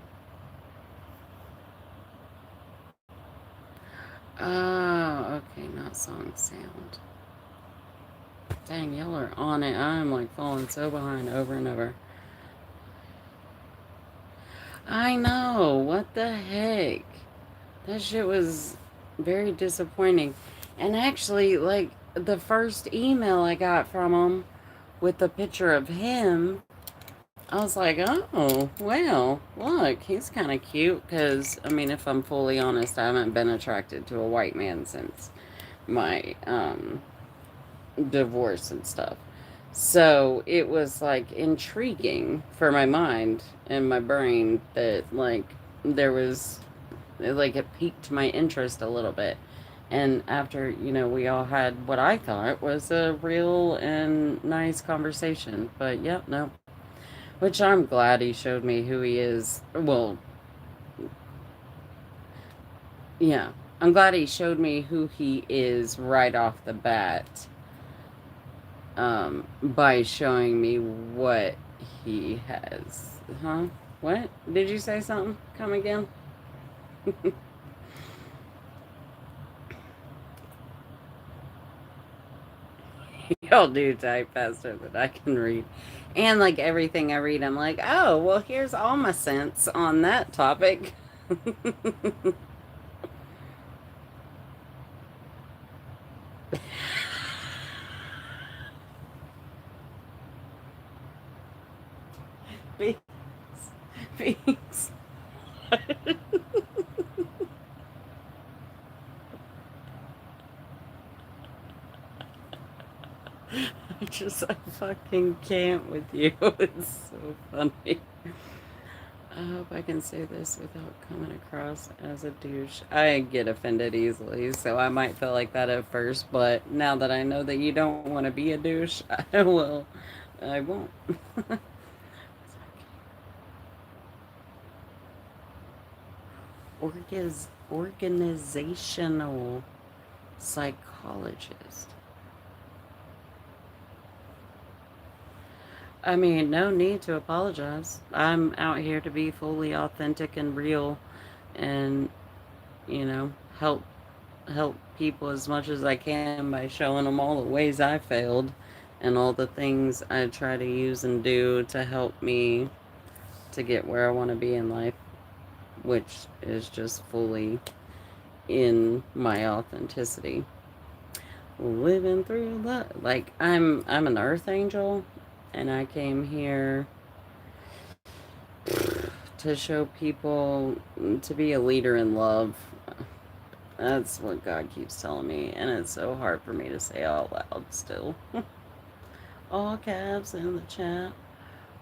Oh, okay, not song sound. Dang, y'all are on it. I'm like falling so behind over and over. I know. What the heck? That shit was very disappointing. And actually, like, the first email I got from him with the picture of him, I was like, oh, well, look, he's kind of cute. Because, I mean, if I'm fully honest, I haven't been attracted to a white man since my divorce and stuff. So it was like intriguing for my mind and my brain that, like, there was, like, it piqued my interest a little bit. And after, we all had what I thought was a real and nice conversation. But, yep, no. Which I'm glad he showed me who he is. Well, yeah. I'm glad he showed me who he is right off the bat, by showing me what he has. Huh? What? Did you say something? Come again? Y'all do type faster than I can read. And like everything I read, I'm like, oh, well, here's all my sense on that topic. Thanks. Thanks. I fucking can't with you. It's so funny. I hope I can say this without coming across as a douche. I get offended easily, so I might feel like that at first, but now that I know that you don't want to be a douche, I will. I won't. Organizational psychologist. I mean, no need to apologize. I'm out here to be fully authentic and real and, you know, help people as much as I can by showing them all the ways I failed and all the things I try to use and do to help me to get where I want to be in life, which is just fully in my authenticity. Living through the, like, I'm an earth angel and I came here to show people to be a leader in love. That's what God keeps telling me, and it's so hard for me to say out loud still. All caps in the chat.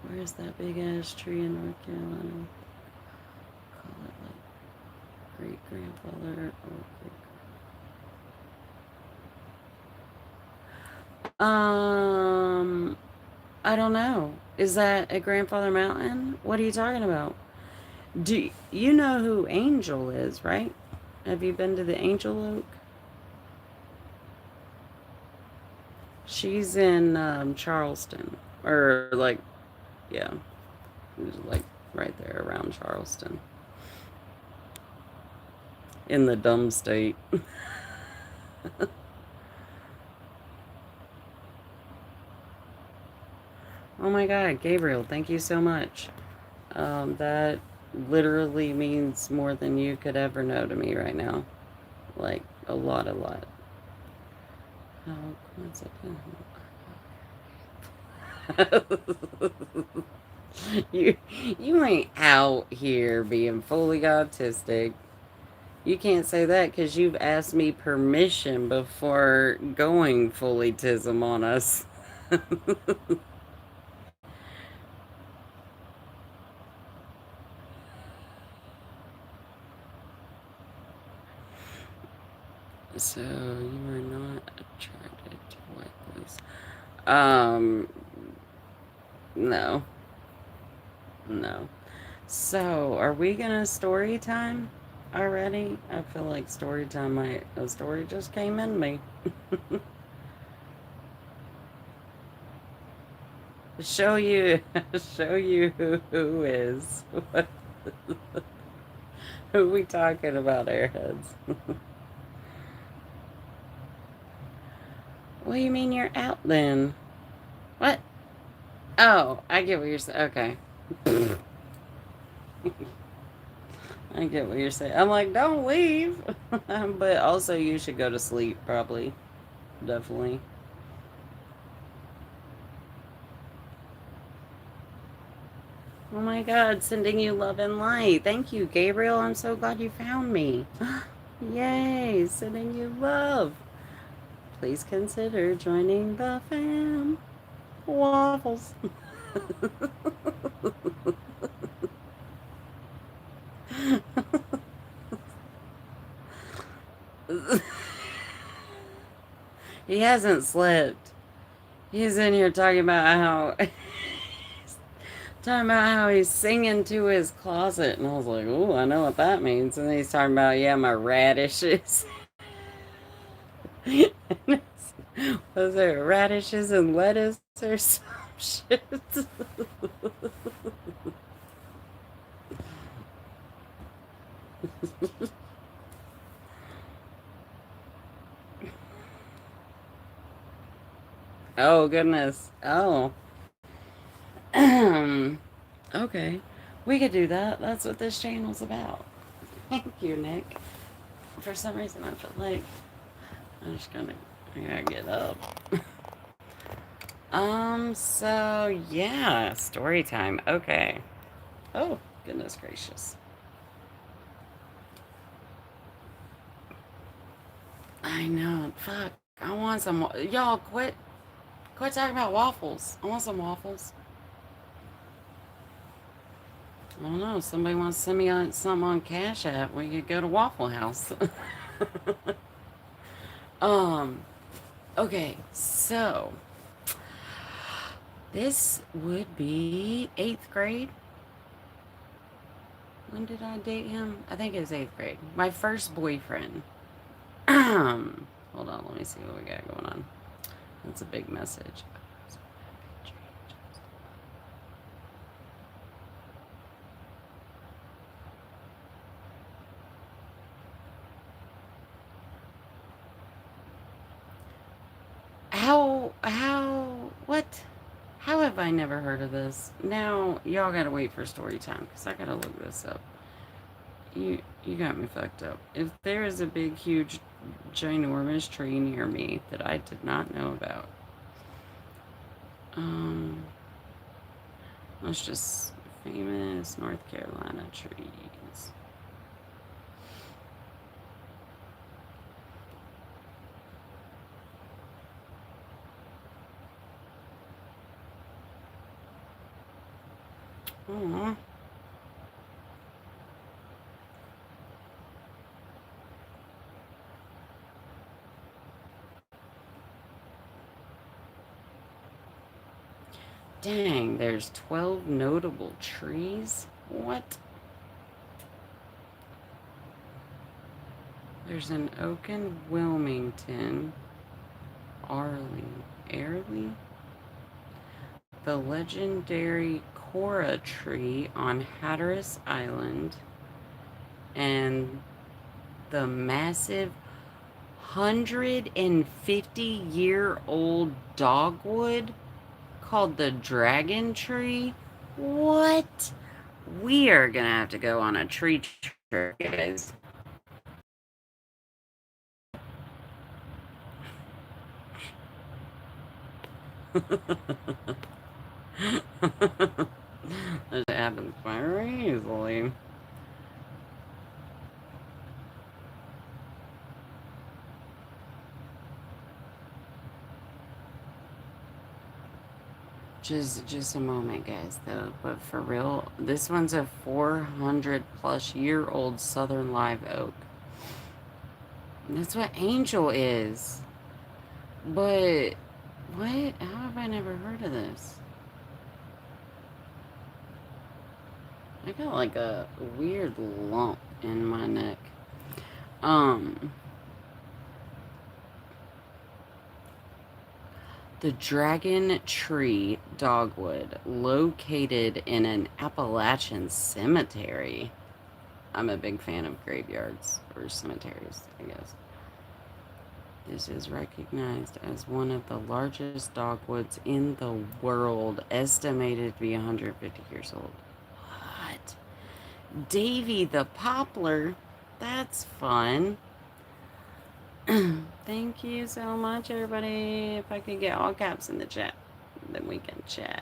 Where's that big ass tree in North Carolina? Call it like great grandfather or great. I don't know. Is that at Grandfather Mountain? What are you talking about? Do you know who Angel is, right? Have you been to the Angel Oak? She's in Charleston. Or, like, yeah, like right there around Charleston. In the dumb state. Oh my God, Gabriel, thank you so much. That literally means more than you could ever know to me right now. Like, a lot, a lot. How coincidental. you, you ain't out here being fully autistic. You can't say that because you've asked me permission before going fully tism on us. So you are not attracted to white boys. Um, no, no. So are we gonna story time already? I feel like story time. A story just came in me. show you, show you who is. Who we talking about, airheads? What do you mean you're out then? What? Oh, I get what you're saying. Okay. I get what you're saying. I'm like, don't leave. But also, you should go to sleep, probably. Definitely. Oh my God, sending you love and light. Thank you, Gabriel. I'm so glad you found me. Yay, sending you love. Please consider joining the fam. Waffles. He hasn't slept. He's in here talking about how he's singing to his closet, and I was like, "Ooh, I know what that means." And then he's talking about, yeah, my radishes. Was it radishes and lettuce or some shit? Oh goodness. Oh. Okay. We could do that. That's what this channel's about. Thank you, Nick. For some reason, I feel like I gotta get up. So yeah, story time. Okay. Oh, goodness gracious. I know. Fuck. I want some. Y'all quit talking about waffles. I want some waffles. I don't know. Somebody wants to send me something on Cash App. We could go to Waffle House. um. Okay. So this would be eighth grade. When did I date him? I think it was eighth grade. My first boyfriend. Hold on. Let me see what we got going on. That's a big message. What? How have I never heard of this? Now, y'all gotta wait for story time, because I gotta look this up. You got me fucked up. If there is a big, huge, ginormous tree near me that I did not know about, um, let's just famous North Carolina trees. Aw. Dang, there's 12 notable trees? What? There's an oak in Wilmington. Airlie? The legendary Cora tree on Hatteras Island. And the massive 150-year-old dogwood called the dragon tree. What? We are gonna have to go on a tree trip, guys. This happens very easily. Just a moment, guys, though. But for real, this one's a 400-plus-year-old southern live oak. That's what angel is. But what? How have I never heard of this? I got like a weird lump in my neck. The Dragon Tree Dogwood, located in an Appalachian cemetery. I'm a big fan of graveyards or cemeteries, I guess. This is recognized as one of the largest dogwoods in the world, estimated to be 150 years old. What? Davy the Poplar? That's fun. Thank you so much, everybody. If I could get all caps in the chat, then we can chat.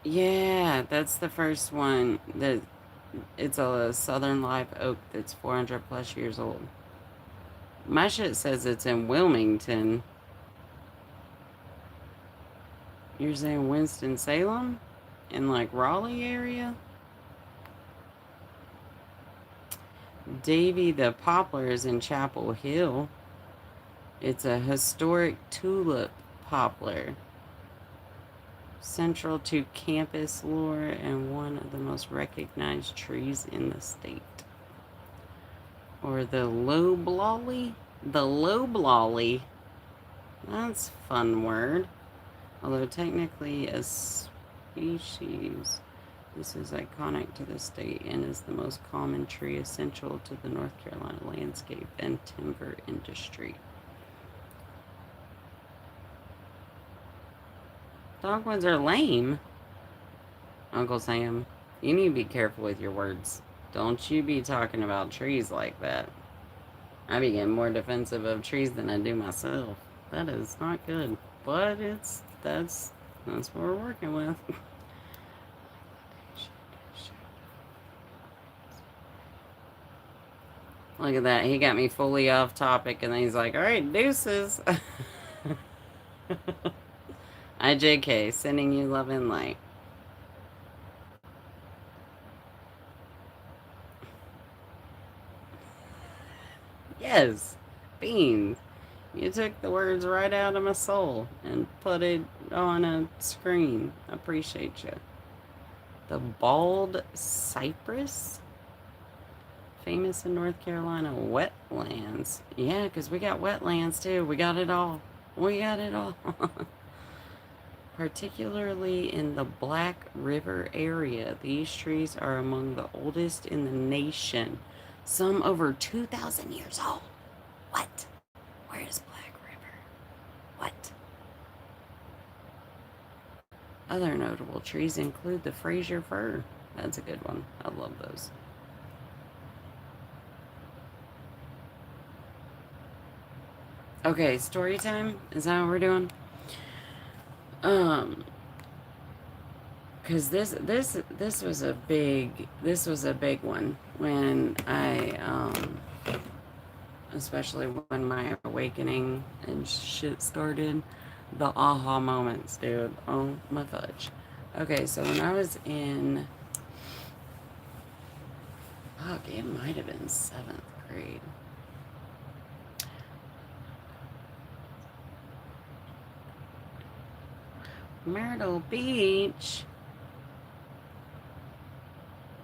Yeah, that's the first one. It's a southern live oak that's 400 plus years old. My shit says it's in Wilmington. You're saying Winston-Salem? In like Raleigh area? Davy the Poplar is in Chapel Hill. It's a historic tulip poplar, central to campus lore and one of the most recognized trees in the state. Or the loblolly? The loblolly. That's a fun word. Although technically a species, this is iconic to the state and is the most common tree essential to the North Carolina landscape and timber industry. Dogwoods are lame. Uncle Sam, you need to be careful with your words. Don't you be talking about trees like that. I be getting more defensive of trees than I do myself. That is not good. But that's what we're working with. Look at that. He got me fully off topic and then he's like, alright, deuces. IJK, sending you love and light. Yes, beans. You took the words right out of my soul and put it on a screen. I appreciate you. The bald cypress? Famous in North Carolina. Wetlands. Yeah, because we got wetlands too. We got it all. We got it all. Particularly in the Black River area, these trees are among the oldest in the nation. Some over 2,000 years old. What? Where is Black River? What? Other notable trees include the Fraser fir. That's a good one. I love those. Okay, story time? Is that what we're doing? Because this was a big one when I especially when my awakening and shit started. The aha moments, dude. Oh my fudge. Okay, so when I was in, fuck, it might have been 7th grade. Myrtle Beach.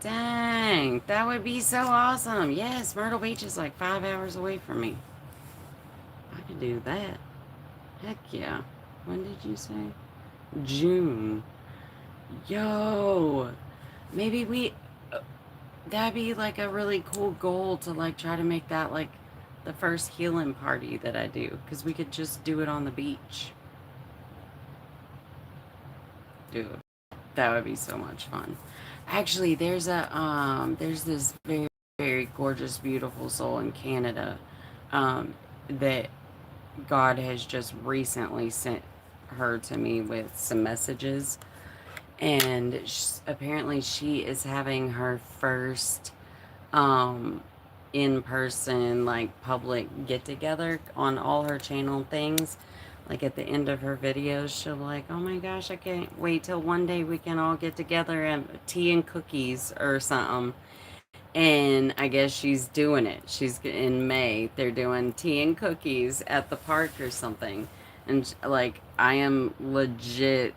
Dang, that would be so awesome. Yes, Myrtle Beach is like 5 hours away from me. I could do that. Heck yeah. When did you say? June. Yo, maybe that'd be like a really cool goal to like try to make that like the first healing party that I do, because we could just do it on the beach. Dude, that would be so much fun. Actually, there's this very very gorgeous beautiful soul in Canada that God has just recently sent her to me with some messages, and apparently she is having her first um in person like public get together on all her channel things. Like at the end of her videos she'll be like, oh my gosh, I can't wait till one day we can all get together and tea and cookies or something. And I guess she's doing it. She's in May. They're doing tea and cookies at the park or something. And like, I am legit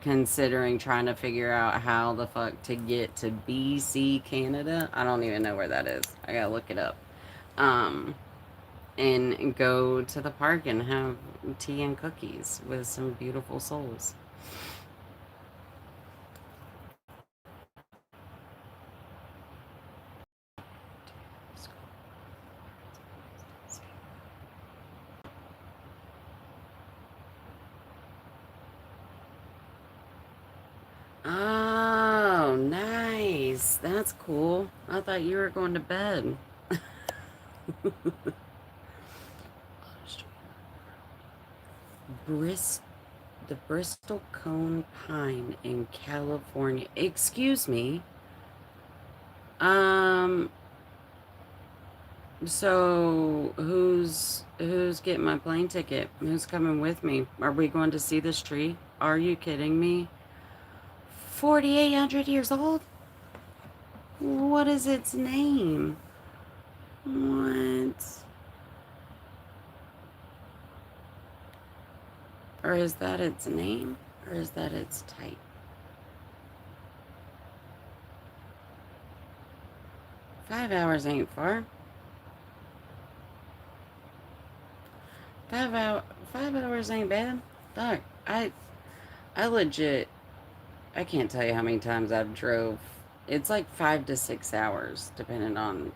considering trying to figure out how the fuck to get to BC, Canada. I don't even know where that is. I gotta look it up. Um, and go to the park and have tea and cookies with some beautiful souls. Oh, nice. That's cool. I thought you were going to bed. Brist the Bristol cone pine in California. Excuse me. Um so who's getting my plane ticket? Who's coming with me? Are we going to see this tree? Are you kidding me? 4,800 years old? What is its name? What? Or is that its name? Or is that its type? 5 hours ain't far. 5 hour 5 hours ain't bad. Fuck. I legit I can't tell you how many times I've drove. It's like 5 to 6 hours, depending on,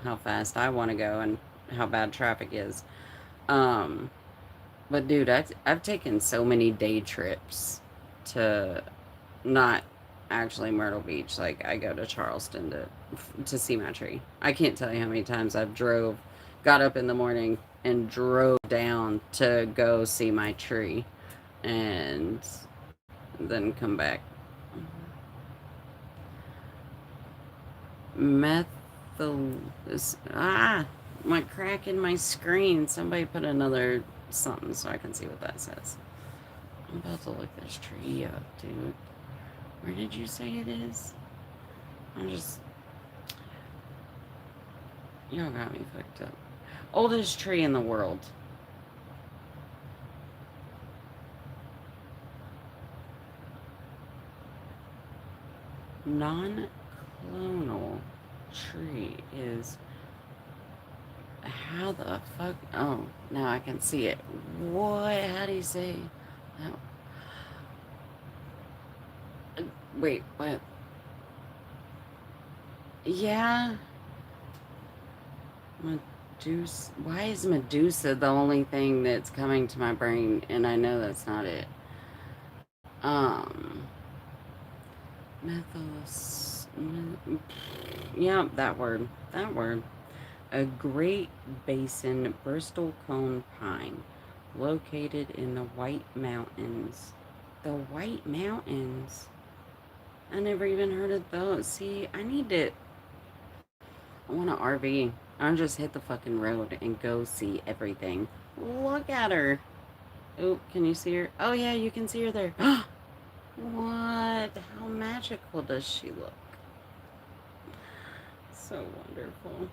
how fast I want to go and how bad traffic is. Um, but dude, I've taken so many day trips to not actually Myrtle Beach. Like I go to Charleston to see my tree. I can't tell you how many times got up in the morning and drove down to go see my tree, and then come back. Methyl my crack in my screen. Somebody put another something so I can see what that says. I'm about to look this tree up, dude. Where did you say it is? I'm just Y'all got me fucked up. Oldest tree in the world. Non-clonal tree is. How the fuck? Oh, now I can see it. What? How do you say? Oh, wait, what? Yeah. Medusa. Why is Medusa the only thing that's coming to my brain? And I know that's not it. Um. Methyls. Yeah, that word. That word. A Great Basin Bristol cone pine located in the White Mountains. The White Mountains? I never even heard of those. See, I want an RV. I'll just hit the fucking road and go see everything. Look at her. Oh, can you see her? Oh, yeah, you can see her there. What? How magical does she look? So wonderful.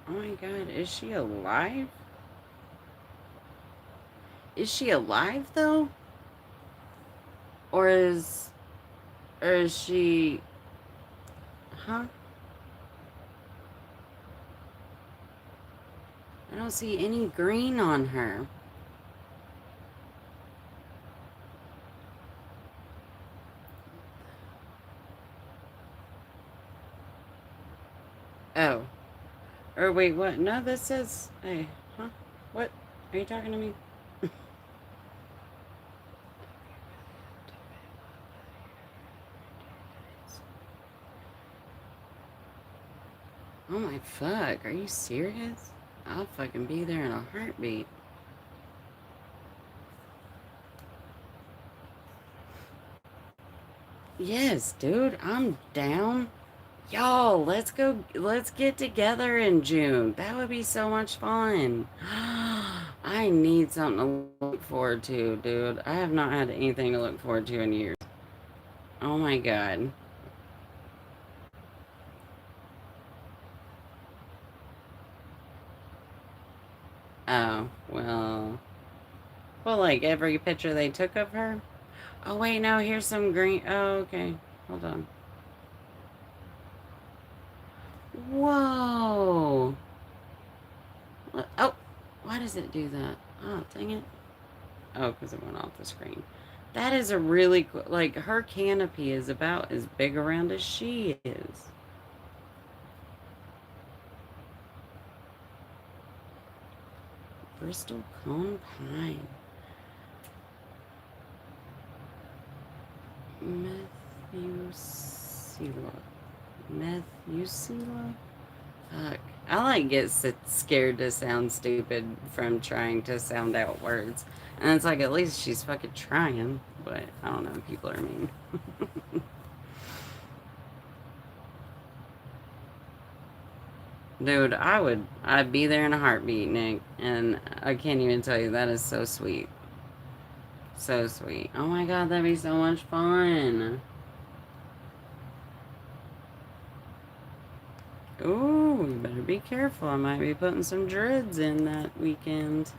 Oh my god, is she alive? Is she alive though? Or is, or is she, huh? I don't see any green on her. Oh. Or wait, what? No, this says, hey, huh? What? Are you talking to me? Oh my fuck, are you serious? I'll fucking be there in a heartbeat. Yes, dude, I'm down. Y'all, let's get together in June. That would be so much fun. I need something to look forward to, dude. I have not had anything to look forward to in years. Oh my god. Oh, well, like every picture they took of her. Oh wait, no, here's some green. Oh, okay. Hold on. Whoa. Oh, why does it do that? Oh, dang it. Oh, because it went off the screen. That is a really cool, like, her canopy is about as big around as she is. Bristol cone pine. Methuselah. Methuselah? Fuck. I like get scared to sound stupid from trying to sound out words. And it's like, at least she's fucking trying. But I don't know, people are mean. Dude, I'd be there in a heartbeat, Nick. And I can't even tell you, that is so sweet. So sweet. Oh my god, that'd be so much fun. Ooh, you better be careful. I might be putting some dreads in that weekend.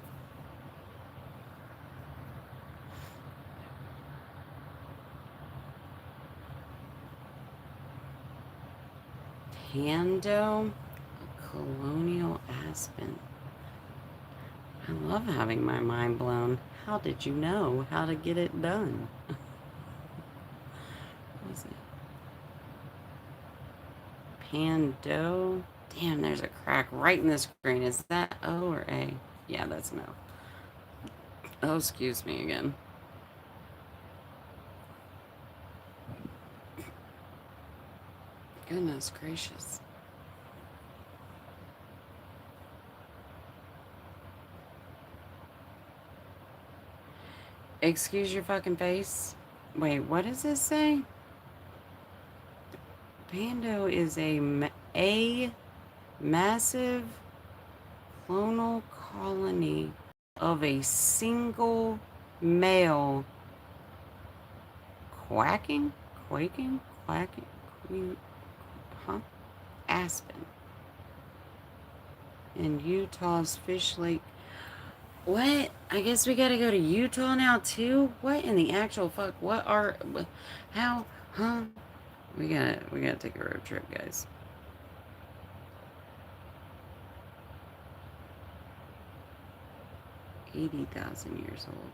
Pando, a colonial aspen. I love having my mind blown. How did you know how to get it done? What is it? Pando. Damn, there's a crack right in the screen. Is that O or A? Yeah, that's no. Oh, excuse me again. Goodness gracious. Excuse your fucking face. Wait, what does this say? Pando is a massive clonal colony of a single male quacking, quaking, quacking, huh? Aspen in Utah's Fish Lake. What? I guess we gotta go to Utah now too. What in the actual fuck? What are? How? Huh? We gotta take a road trip, guys. 80,000 years old.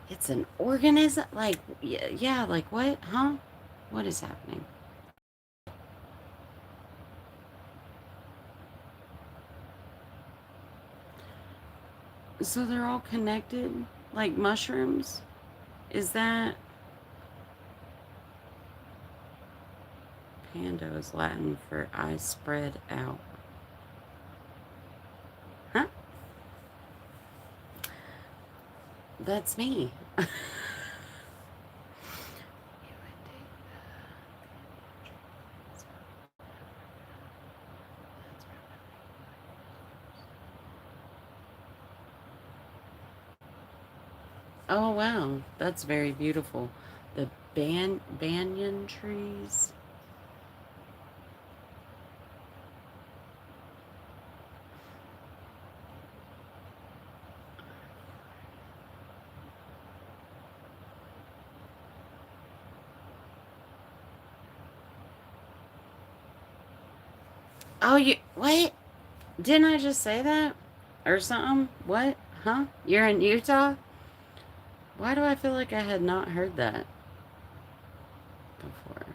It's an organism? Like, yeah, like what? Huh? What is happening? So they're all connected? Like mushrooms? Is that. Pando is Latin for I spread out. Huh? That's me. Oh wow, that's very beautiful. The banyan trees. Oh, you what? Didn't I just say that or something? What? Huh? You're in Utah? Why do I feel like I had not heard that before?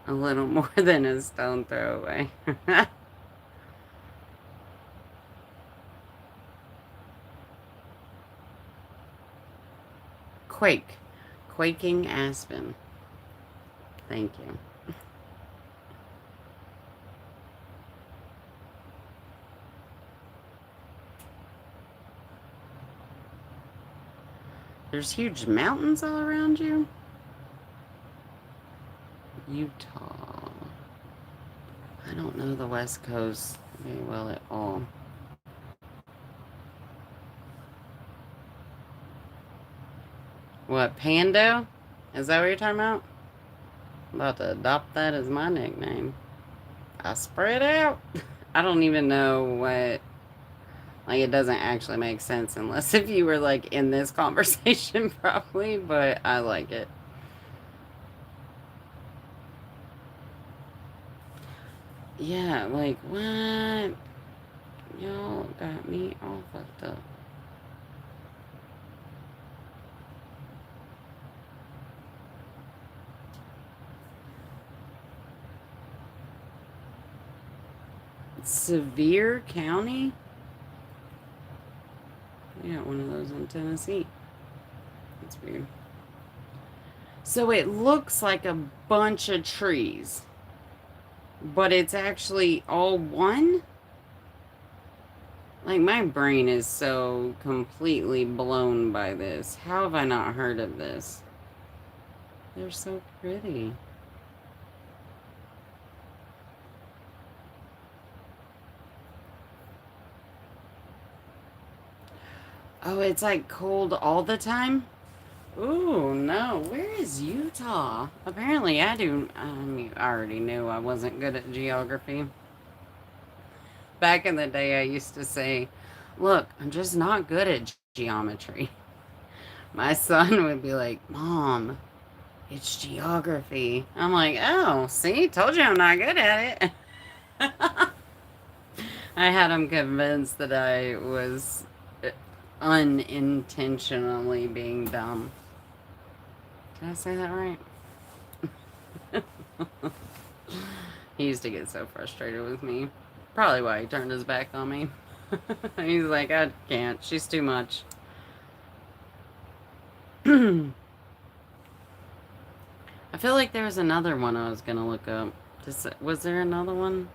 A little more than a stone throw away. Quake. Quaking Aspen. Thank you. There's huge mountains all around you? Utah. I don't know the West Coast very well at all. What, Pando? Is that what you're talking about? I'm about to adopt that as my nickname. I spread out. I don't even know what. Like, it doesn't actually make sense unless if you were, like, in this conversation, probably, but I like it. Yeah, like, what? Y'all got me all fucked up. Sevier County? We got one of those in Tennessee. That's weird. So it looks like a bunch of trees, but it's actually all one? Like, my brain is so completely blown by this. How have I not heard of this? They're so pretty. Oh, it's like cold all the time? Ooh, no. Where is Utah? Apparently, I do. I mean, I already knew I wasn't good at geography. Back in the day, I used to say, look, I'm just not good at geometry. My son would be like, Mom, it's geography. I'm like, oh, see, told you I'm not good at it. I had him convinced that I was unintentionally being dumb. Did I say that right? He used to get so frustrated with me. Probably why he turned his back on me. He's like, I can't. She's too much. I feel like there was another one I was going to look up. Was there another one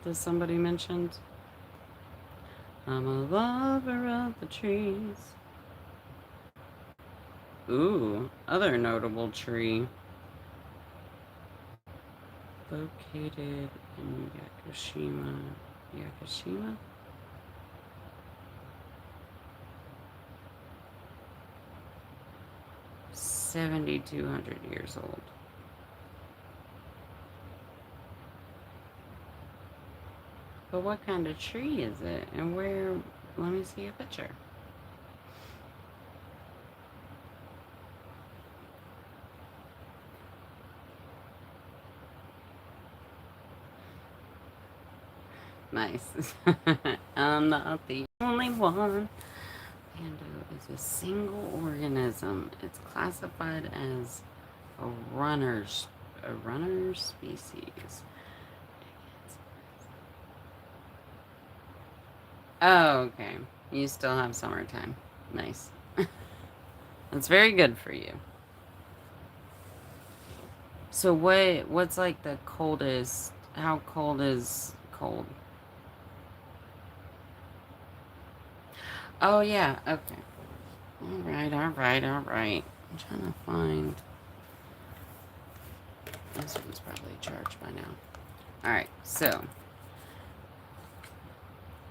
that somebody mentioned? I'm a lover of the trees. Ooh, other notable tree. Located in Yakushima. Yakushima? 7,200 years old. But what kind of tree is it? And where? Let me see a picture. Nice. I'm not the only one. Pando is a single organism. It's classified as a runner species. Oh, okay. You still have summertime. Nice. That's very good for you. So what's like the coldest? How cold is cold? Oh yeah, okay. All right. I'm trying to find. This one's probably charged by now. All right, so.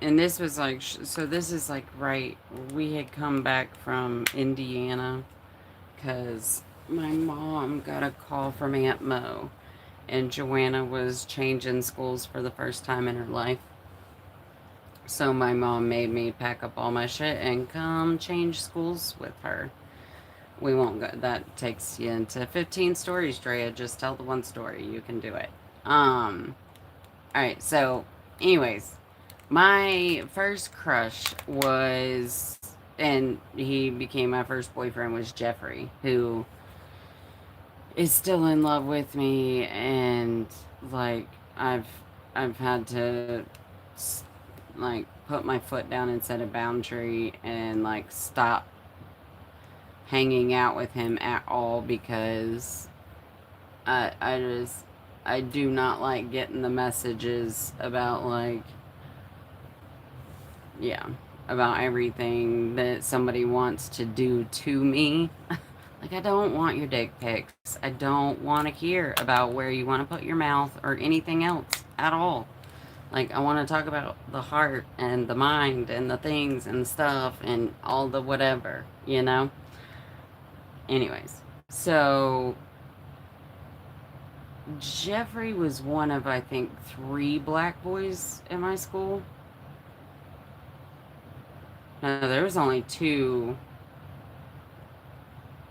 And this was like, so this is like right, we had come back from Indiana because my mom got a call from Aunt Mo. and Joanna was changing schools for the first time in her life. So my mom made me pack up all my shit and come change schools with her. We won't go. That takes you into 15 stories, Drea. Just tell the one story. You can do it. All right. So, anyways, my first crush was, and he became my first boyfriend, was Jeffrey, who is still in love with me, and like I've I've had to like put my foot down and set a boundary and like stop hanging out with him at all because I just I do not like getting the messages about like yeah about everything that somebody wants to do to me. Like, I don't want your dick pics. I don't want to hear about where you want to put your mouth or anything else at all. Like, I want to talk about the heart and the mind and the things and stuff and all the whatever, you know? Anyways, so Jeffrey was one of, I think, three black boys in my school. No, there was only two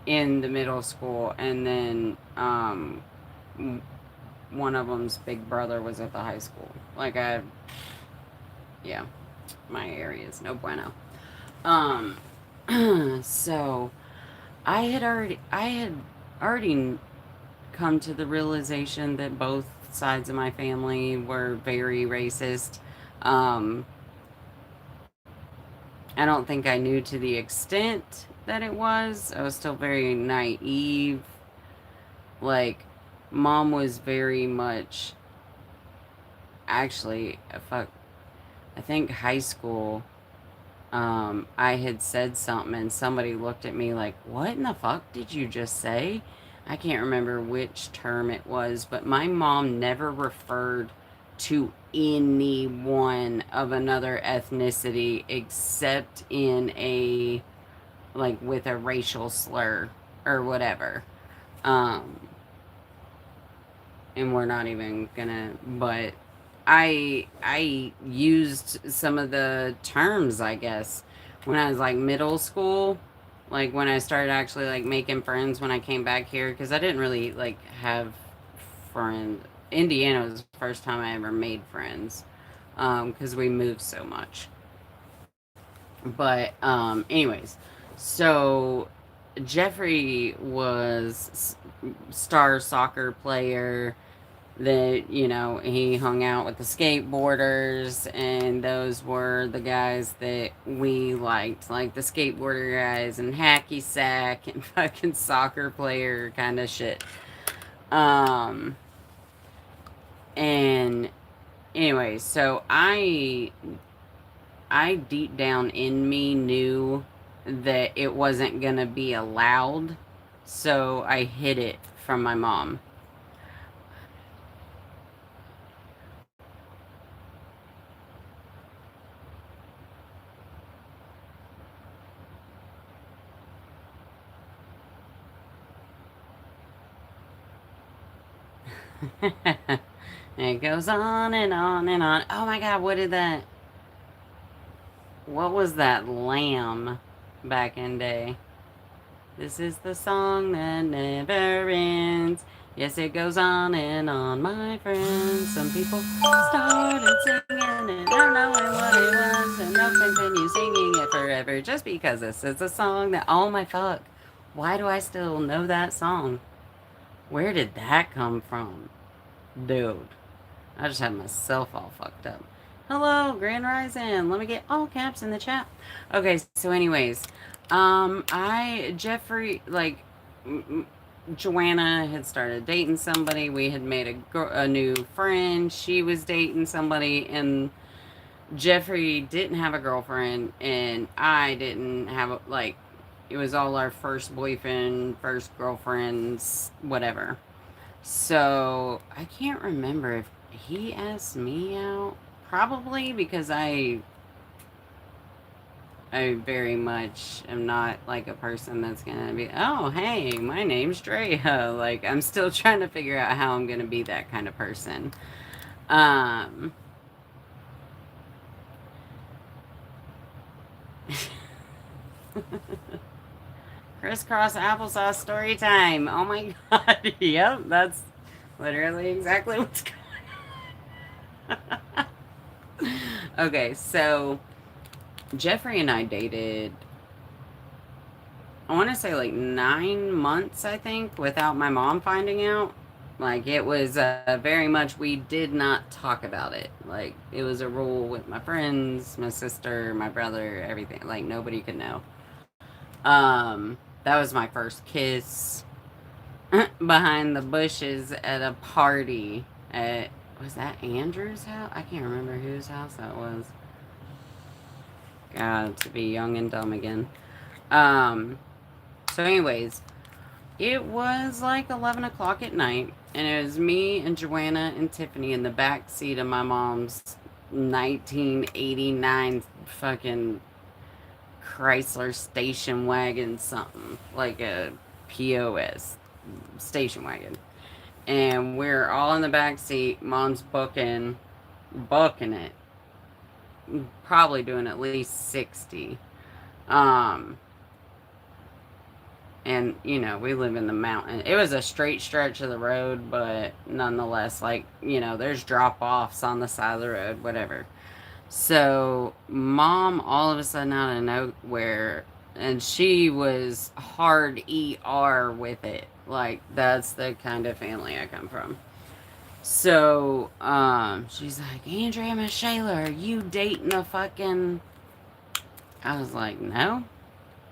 in the middle school, and then one of them's big brother was at the high school. Like yeah, my area is no bueno. Um, so I had already come to the realization that both sides of my family were very racist. Um, I don't think I knew to the extent that it was. I was still very naive. Like, mom was very much actually fuck. I think high school. I had said something and somebody looked at me like, "What in the fuck did you just say?" I can't remember which term it was, but my mom never referred to anyone of another ethnicity except in a like with a racial slur or whatever. Um, and we're not even gonna, but I used some of the terms, I guess, when I was like middle school, like when I started actually like making friends when I came back here, because I didn't really like have friends. Indiana was the first time I ever made friends, because we moved so much. But anyways, so Jeffrey was star soccer player that he hung out with the skateboarders, and those were the guys that we liked, like the skateboarder guys and hacky sack and fucking soccer player kind of shit. um and anyway, so I deep down in me knew that it wasn't gonna be allowed, so I hid it from my mom. It goes on and on and on. Oh my god, what was that lamb back in day? This is the song that never ends. Yes, it goes on and on, my friends. Some people started singing and not knowing what it was, and they'll continue singing it forever just because this is a song that, oh my fuck, why do I still know that song? Where did that come from? Dude, I just had myself all fucked up. Hello, Grand Rising. Let me get all caps in the chat. Okay, so anyways, Jeffrey, like, Joanna had started dating somebody. We had made a new friend. She was dating somebody, and Jeffrey didn't have a girlfriend, and I didn't have like, it was all our first boyfriend, first girlfriends, whatever. So I can't remember if he asked me out. Probably because I very much am not like a person that's gonna be, oh, hey, my name's Dreya. Like, I'm still trying to figure out how I'm gonna be that kind of person. Um, Crisscross applesauce story time. Oh my god. Yep, that's literally exactly what's going on. Okay, so Jeffrey and I dated, I want to say like 9 months, I think, without my mom finding out. Like, it was very much, we did not talk about it. Like, it was a rule with my friends, my sister, my brother, everything. Like, nobody could know. That was my first kiss behind the bushes at a party at, was that Andrew's house? I can't remember whose house that was. God, to be young and dumb again. Um, so anyways, it was like 11 o'clock at night, and it was me and Joanna and Tiffany in the back seat of my mom's 1989 fucking Chrysler station wagon, something like a POS station wagon. And we're all in the back seat. Mom's booking it, probably doing at least 60. Um, and we live in the mountain. It was a straight stretch of the road, but nonetheless, like, there's drop offs on the side of the road, whatever. So mom, all of a sudden out of nowhere, and she was hard ER with it. Like, that's the kind of family I come from. So she's like, Andrea Michaela, are you dating a fucking, I was like, no.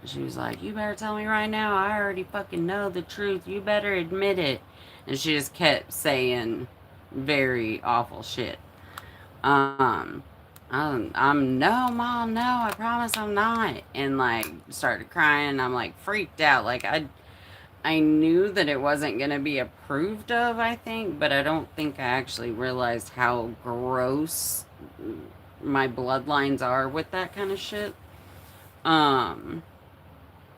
She was like, you better tell me right now. I already fucking know the truth. You better admit it. And she just kept saying very awful shit. Um, I'm no, mom, no, I promise I'm not. And like started crying. I'm like freaked out. Like, I knew that it wasn't gonna be approved of, I think, but I don't think I actually realized how gross my bloodlines are with that kind of shit. Um,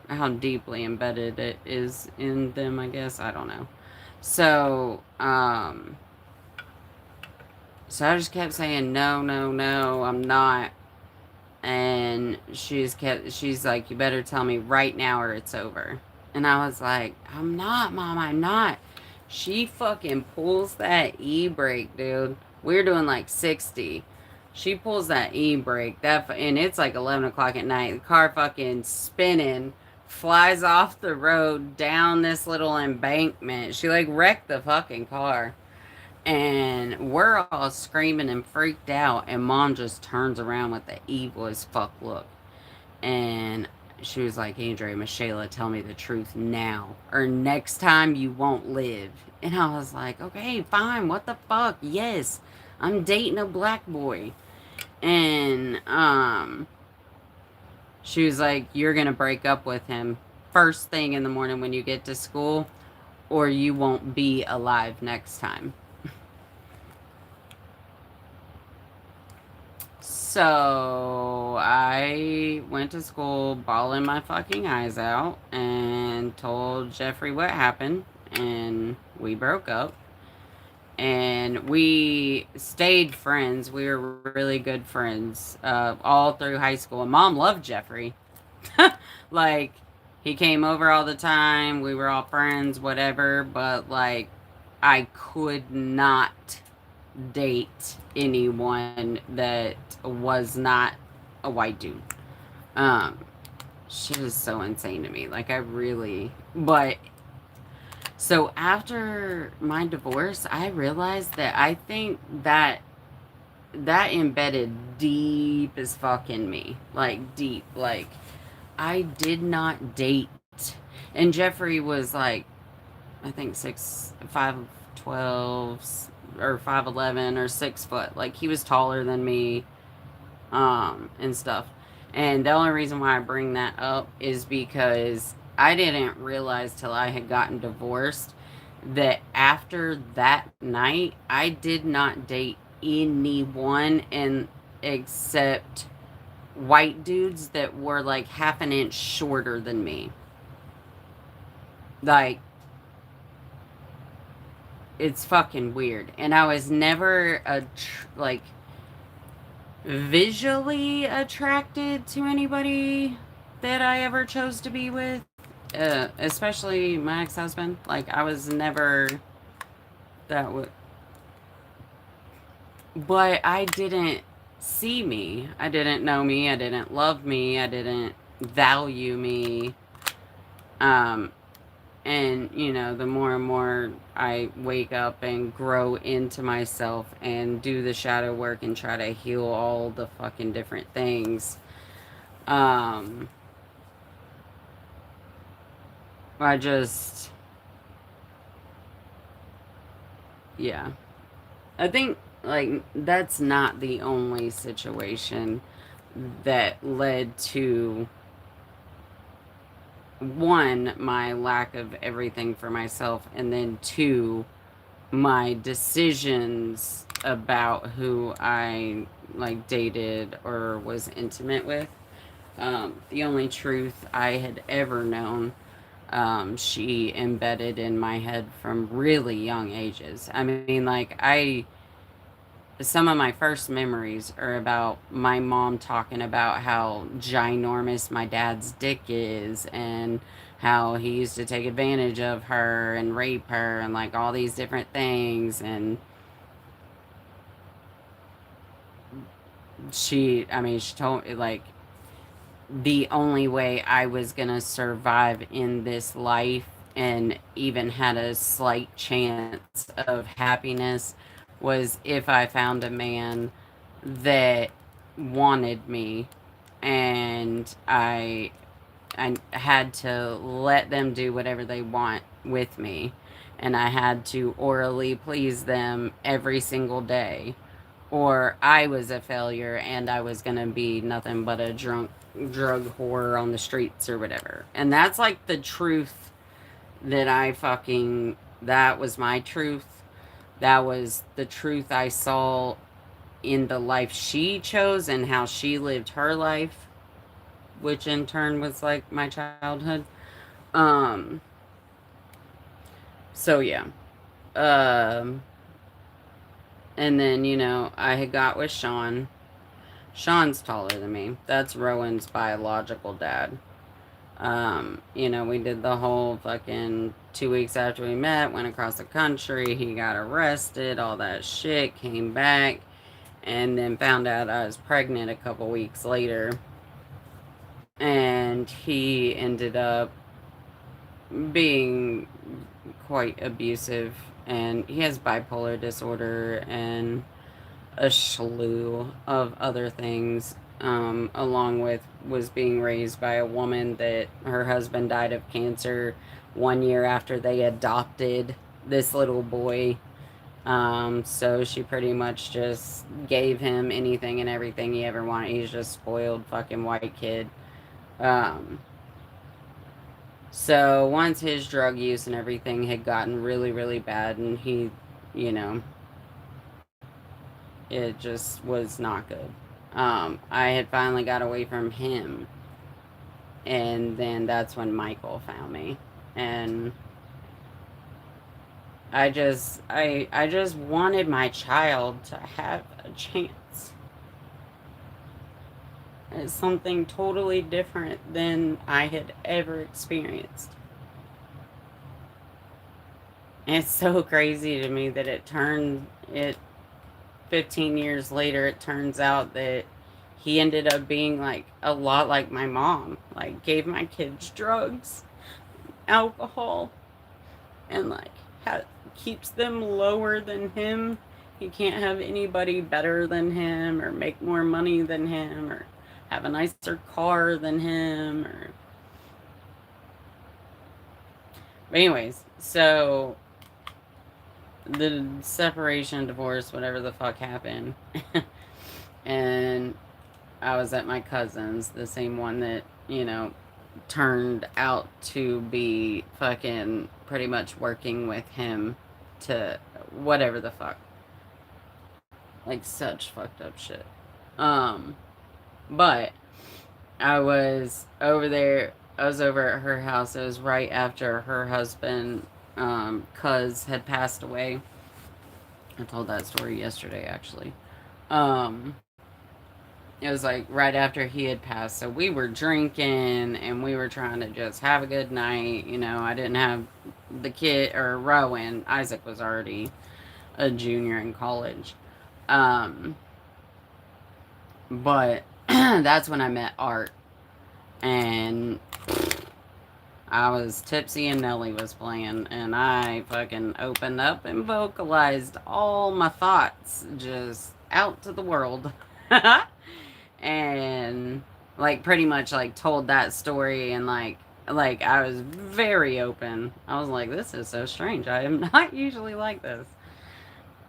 how deeply embedded it is in them, I guess. I don't know. So, so I just kept saying, no, no, no, I'm not. And she's like, you better tell me right now or it's over. And I was like, I'm not, mom, I'm not. She fucking pulls that e-brake, dude. We're doing like 60. She pulls that e-brake, and it's like 11 o'clock at night. The car fucking spinning, flies off the road down this little embankment. She like wrecked the fucking car. And we're all screaming and freaked out. And mom just turns around with the evil as fuck look. And she was like, Andrea Michaela, tell me the truth now, or next time you won't live. And I was like, okay, fine, what the fuck? Yes, I'm dating a black boy. And she was like, you're gonna break up with him first thing in the morning when you get to school, or you won't be alive next time. So I went to school bawling my fucking eyes out and told Jeffrey what happened, and we broke up. And we stayed friends. We were really good friends all through high school. And mom loved Jeffrey. Like, he came over all the time. We were all friends, whatever. But, like, I could not date anyone that was not a white dude. Um, shit is so insane to me. Like, I really, but so after my divorce, I realized that I think that embedded deep as fuck in me. Like, deep. Like, I did not date. And Jeffrey was like, I think 5'12" or 5'11" or 6 foot. Like, he was taller than me, and stuff. And the only reason why I bring that up is because I didn't realize till I had gotten divorced that after that night, I did not date anyone and except white dudes that were like half an inch shorter than me. Like, it's fucking weird. And I was never like visually attracted to anybody that I ever chose to be with, especially my ex-husband. Like, I was never that would, but I didn't see me. I didn't know me. I didn't love me. I didn't value me. Um, and the more and more I wake up and grow into myself and do the shadow work and try to heal all the fucking different things, um, I just, yeah. I think, like, that's not the only situation that led to, one, my lack of everything for myself, and then two, my decisions about who I, like, dated or was intimate with. The only truth I had ever known, she embedded in my head from really young ages. I mean, like, some of my first memories are about my mom talking about how ginormous my dad's dick is and how he used to take advantage of her and rape her and like all these different things. And she told me, like, the only way I was gonna survive in this life and even had a slight chance of happiness was if I found a man that wanted me, and I had to let them do whatever they want with me, and I had to orally please them every single day, or I was a failure and I was gonna be nothing but a drug whore on the streets or whatever. And that's like the truth that was my truth. That was the truth I saw in the life she chose and how she lived her life, which in turn was like my childhood. Um, so yeah. Um, and then, I had got with Sean. Sean's taller than me. That's Rowan's biological dad. We did the whole fucking 2 weeks after we met, went across the country, he got arrested, all that shit, came back, and then found out I was pregnant a couple weeks later. And he ended up being quite abusive, and he has bipolar disorder and a slew of other things, along with was being raised by a woman that her husband died of cancer 1 year after they adopted this little boy. So she pretty much just gave him anything and everything he ever wanted. He's just spoiled fucking white kid. Um, so once his drug use and everything had gotten really, really bad, and he, you know, it just was not good. I had finally got away from him, and then that's when Michael found me, and I just wanted my child to have a chance. It's something totally different than I had ever experienced. And it's so crazy to me that it 15 years later, it turns out that he ended up being like a lot like my mom. Like, gave my kids drugs, alcohol, and like keeps them lower than him. He can't have anybody better than him or make more money than him or have a nicer car than him or but anyways, so the separation, divorce, whatever the fuck happened. And I was at my cousin's, the same one that, turned out to be fucking pretty much working with him to whatever the fuck. Like, such fucked up shit. Um, but I was over there. I was over at her house. It was right after her husband, cuz had passed away. I told that story yesterday, actually. Um, it was like right after he had passed. So we were drinking and we were trying to just have a good night. You know, I didn't have the kid or Rowan. Isaac was already a junior in college. Um, but that's when I met Art. And I was tipsy and Nelly was playing. And I fucking opened up and vocalized all my thoughts just out to the world. And like pretty much like told that story and like I was very open. I was like, this is so strange. I am not usually like this.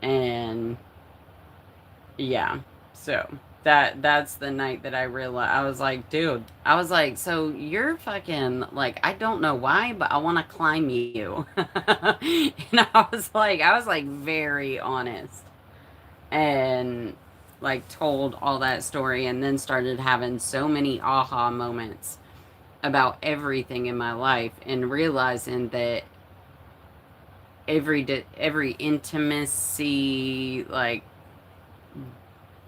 And yeah. So that's the night that I realized I was like, dude, I was like, so you're fucking like I don't know why, but I want to climb you. And I was like very honest. And like told all that story and then started having so many aha moments about everything in my life and realizing that every intimacy like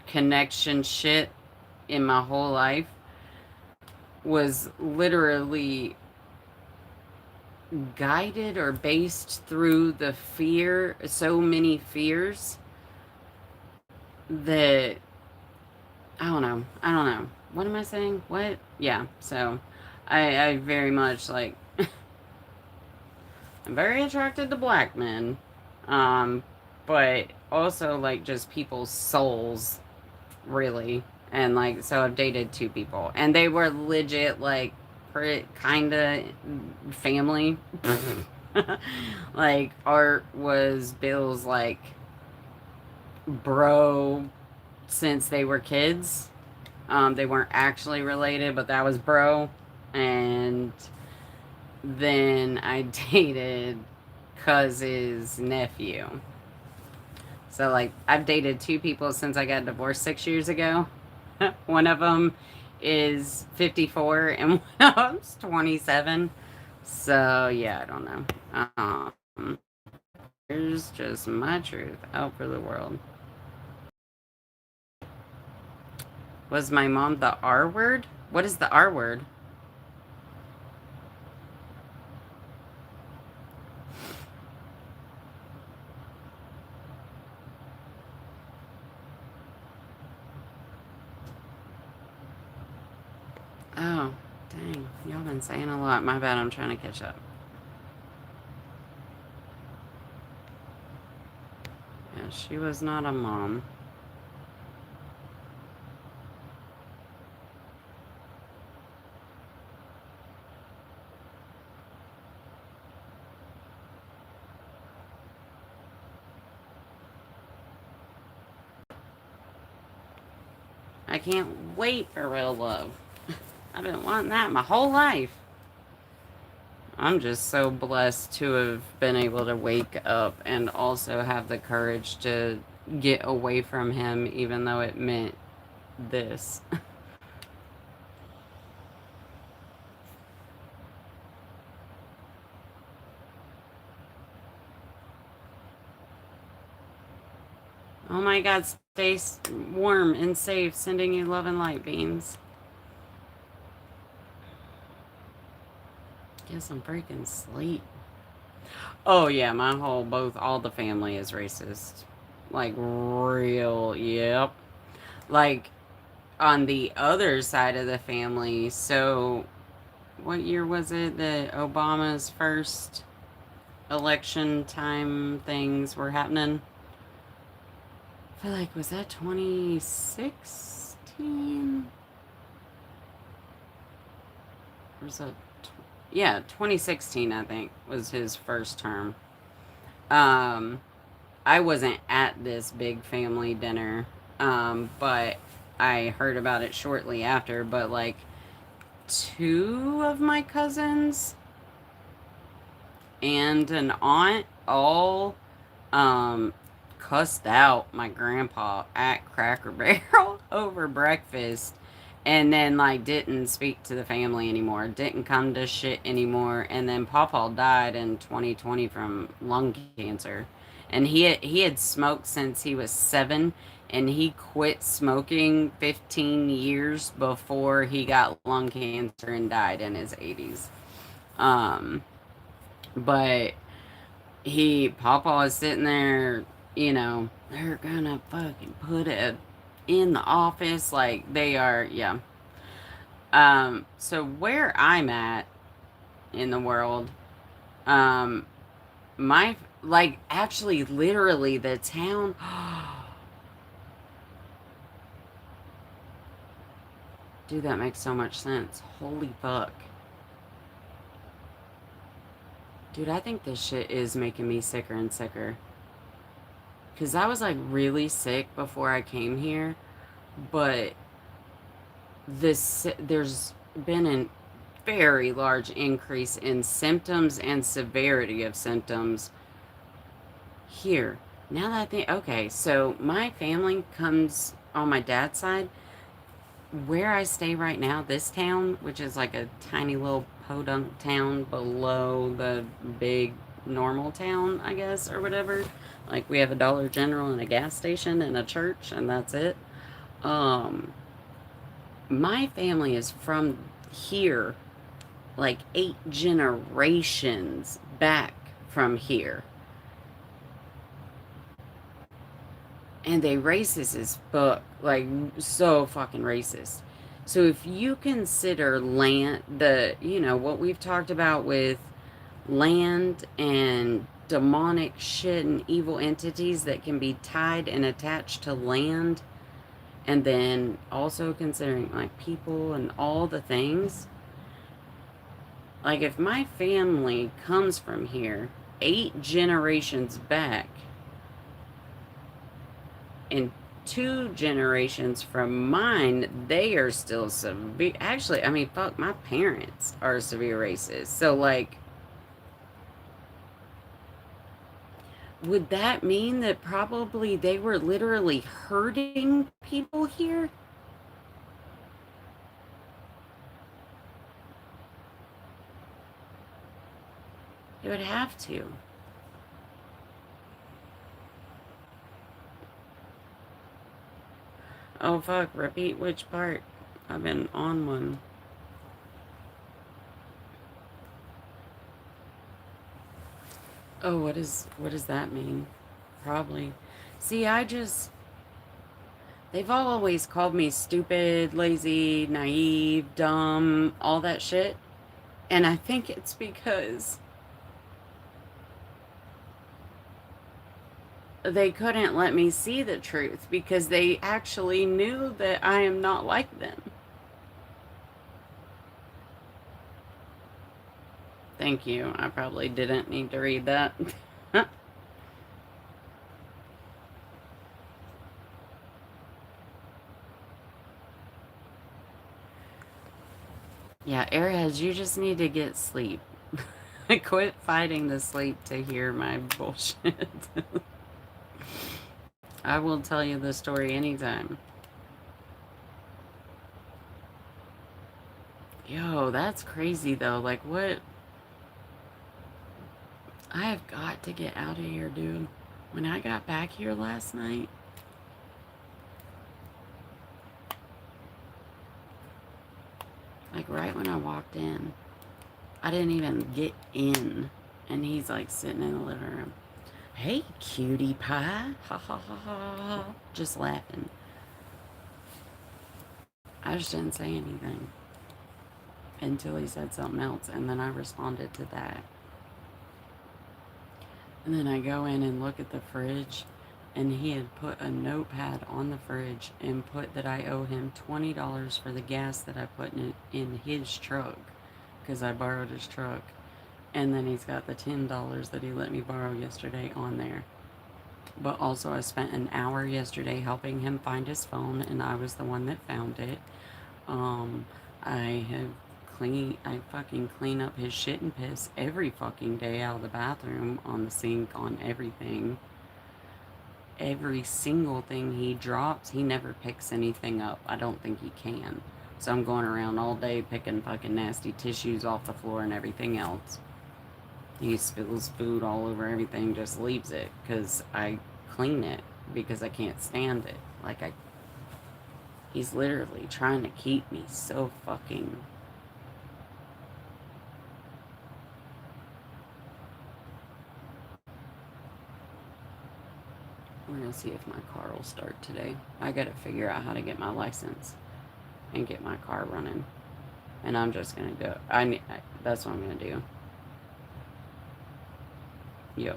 connection shit in my whole life was literally guided or based through the fear, so many fears that I don't know. What am I saying? What? Yeah. So, I very much like. I'm very attracted to black men, um, but also like just people's souls, really. And like, so I've dated two people, and they were legit like, kind of family. Like Art was Bill's like bro since they were kids. They weren't actually related, but that was bro. And then I dated Cuz's nephew. So, like, I've dated two people since I got divorced 6 years ago. One of them is 54 and one of them's 27. So, yeah, I don't know. Um, here's just my truth out for the world. Was my mom the R word? What is the R word? Oh, dang. Y'all been saying a lot. My bad. I'm trying to catch up. Yeah, she was not a mom. I can't wait for real love. I've been wanting that my whole life. I'm just so blessed to have been able to wake up and also have the courage to get away from him, even though it meant this. Oh my God, stay warm and safe. Sending you love and light beams. Get some freaking sleep. Oh yeah, my whole all the family is racist. Like real, yep. Like on the other side of the family, so what year was it that Obama's first election time things were happening? I feel like was that 2016? Or was that yeah, 2016 I think was his first term. Um I wasn't at this big family dinner, but I heard about it shortly after. But like two of my cousins and an aunt all um, cussed out my grandpa at Cracker Barrel over breakfast. and then like didn't speak to the family anymore, didn't come to shit anymore, and then Pawpaw died in 2020 from lung cancer, and he had smoked since he was 7, and he quit smoking 15 years before he got lung cancer and died in his 80s. Um, but he Pawpaw is sitting there, they're gonna fucking put it in the office like they are, yeah. So where I'm at in the world, um, my like actually literally the town. Dude, that makes so much sense. Holy fuck. Dude, I think this shit is making me sicker and sicker. Cause I was like really sick before I came here, but there's been a very large increase in symptoms and severity of symptoms here. Now that I think, okay, so my family comes on my dad's side. Where I stay right now, this town, which is like a tiny little podunk town below the big normal town, I guess, or whatever. Like we have a Dollar General and a gas station and a church, and that's it. Um, my family is from here, like 8 generations back from here. And they racist as fuck, like so fucking racist. So if you consider land, what we've talked about with land and demonic shit and evil entities that can be tied and attached to land, and then also considering like people and all the things, like if my family comes from here 8 generations back, and 2 generations from mine, they are still severe. Actually, I mean, fuck, my parents are severe racists. So, like, would that mean that probably they were literally hurting people here? It would have to. Oh, fuck, repeat which part? I've been on one. Oh, what does that mean? Probably. See, they've always called me stupid, lazy, naive, dumb, all that shit. And I think it's because they couldn't let me see the truth because they actually knew that I am not like them. Thank you. I probably didn't need to read that. Yeah, Airheads, you just need to get sleep. Quit fighting the sleep to hear my bullshit. I will tell you the story anytime. Yo, that's crazy though. Like, what? I have got to get out of here, dude. When I got back here last night, like right when I walked in, I didn't even get in. And he's like sitting in the living room. Hey, cutie pie. Ha ha ha ha. Just laughing. I just didn't say anything until he said something else. And then I responded to that. And then I go in and look at the fridge. And he had put a notepad on the fridge and put that I owe him $20 for the gas that I put in his truck. Because I borrowed his truck. And then he's got the $10 that he let me borrow yesterday on there. But also I spent an hour yesterday helping him find his phone, and I was the one that found it. I have I fucking clean up his shit and piss every fucking day out of the bathroom, on the sink, on everything. Every single thing he drops, he never picks anything up. I don't think he can. So I'm going around all day picking fucking nasty tissues off the floor and everything else. He spills food all over everything, just leaves it because I clean it because I can't stand it. Like, he's literally trying to keep me so fucking. We're gonna see if my car will start today. I gotta figure out how to get my license and get my car running. And I'm just gonna go. That's what I'm gonna do. Yo,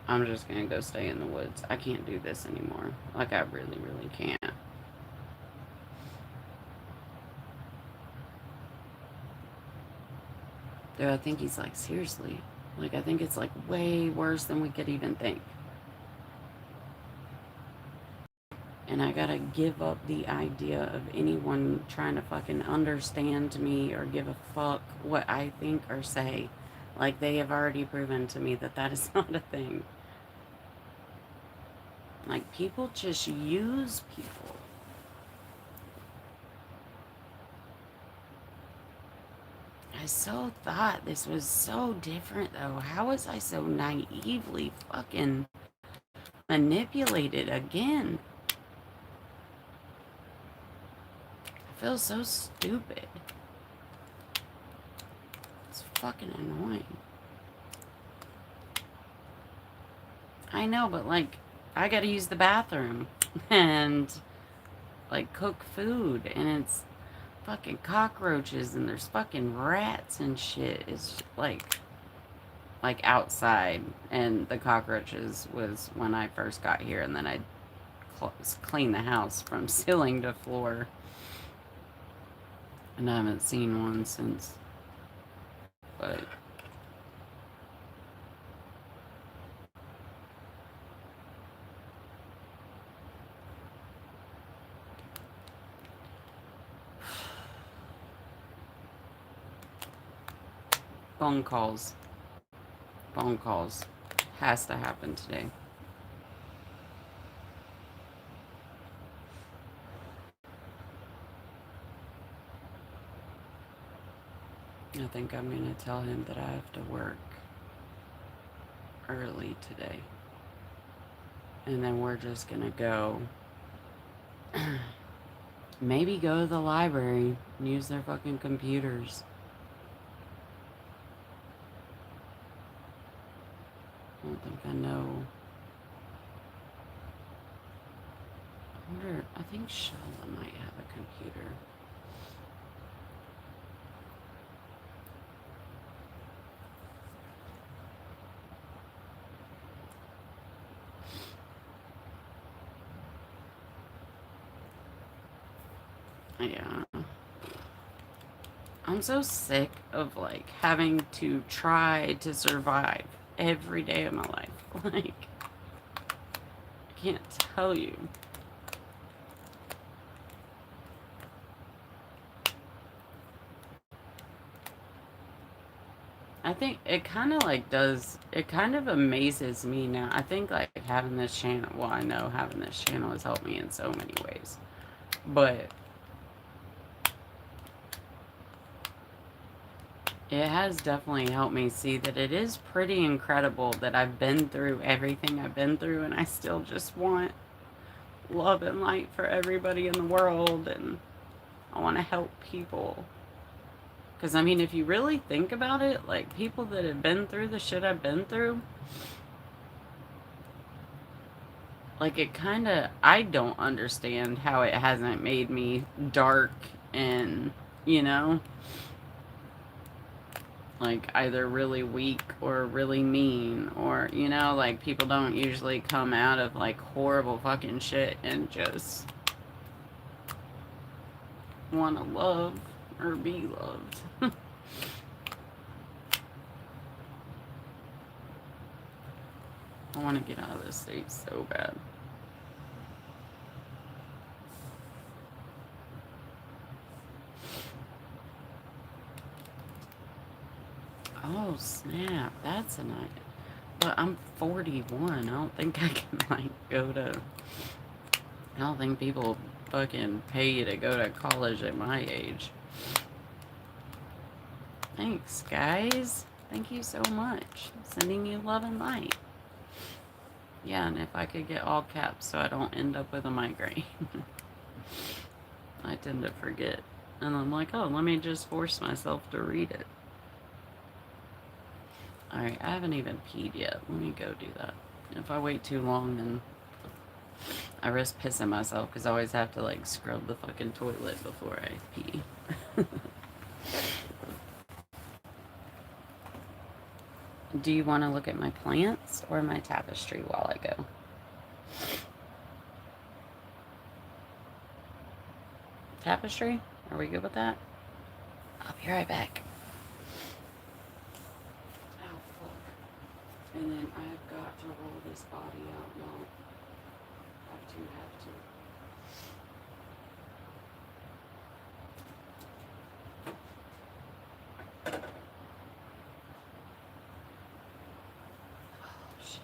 I'm just gonna go stay in the woods. I can't do this anymore. Like, I really, really can't. Dude, I think he's like, seriously. Like, I think it's like way worse than we could even think. And I gotta give up the idea of anyone trying to fucking understand me or give a fuck what I think or say. Like, they have already proven to me that that is not a thing. Like, people just use people. I so thought this was so different, though. How was I so naively fucking manipulated again? I feel so stupid. It's fucking annoying. I know, but like, I gotta use the bathroom and like cook food, and it's fucking cockroaches and there's fucking rats and shit. It's like outside, and the cockroaches was when I first got here, and then I cleaned the house from ceiling to floor, and I haven't seen one since. But phone calls. Phone calls. Has to happen today. I think I'm going to tell him that I have to work early today. And then we're just going to go. Maybe go to the library and use their fucking computers. I don't think I know. I think Shala might have a computer. Yeah. I'm so sick of like having to try to survive every day of my life. Like, I can't tell you. I think it kind of like it kind of amazes me now. I think like having this channel, well, I know having this channel has helped me in so many ways. But it has definitely helped me see that it is pretty incredible that I've been through everything I've been through, and I still just want love and light for everybody in the world, and I want to help people. Because, I mean, if you really think about it, like, people that have been through the shit I've been through, like, it kind of, I don't understand how it hasn't made me dark and, you know, like, either really weak or really mean, or, you know, like, people don't usually come out of, like, horrible fucking shit and just want to love or be loved. I want to get out of this state so bad. Oh, snap. That's a night. But I'm 41. I don't think I can, like, go to... I don't think people fucking pay to go to college at my age. Thanks, guys. Thank you so much. Sending you love and light. Yeah, and if I could get all caps so I don't end up with a migraine. I tend to forget. And I'm like, oh, let me just force myself to read it. Alright, I haven't even peed yet. Let me go do that. If I wait too long, then I risk pissing myself because I always have to, like, scrub the fucking toilet before I pee. Do you want to look at my plants or my tapestry while I go? Tapestry? Are we good with that? I'll be right back. Oh, fuck. And then I've got to roll this body out, y'all. Have to. Oh, shit.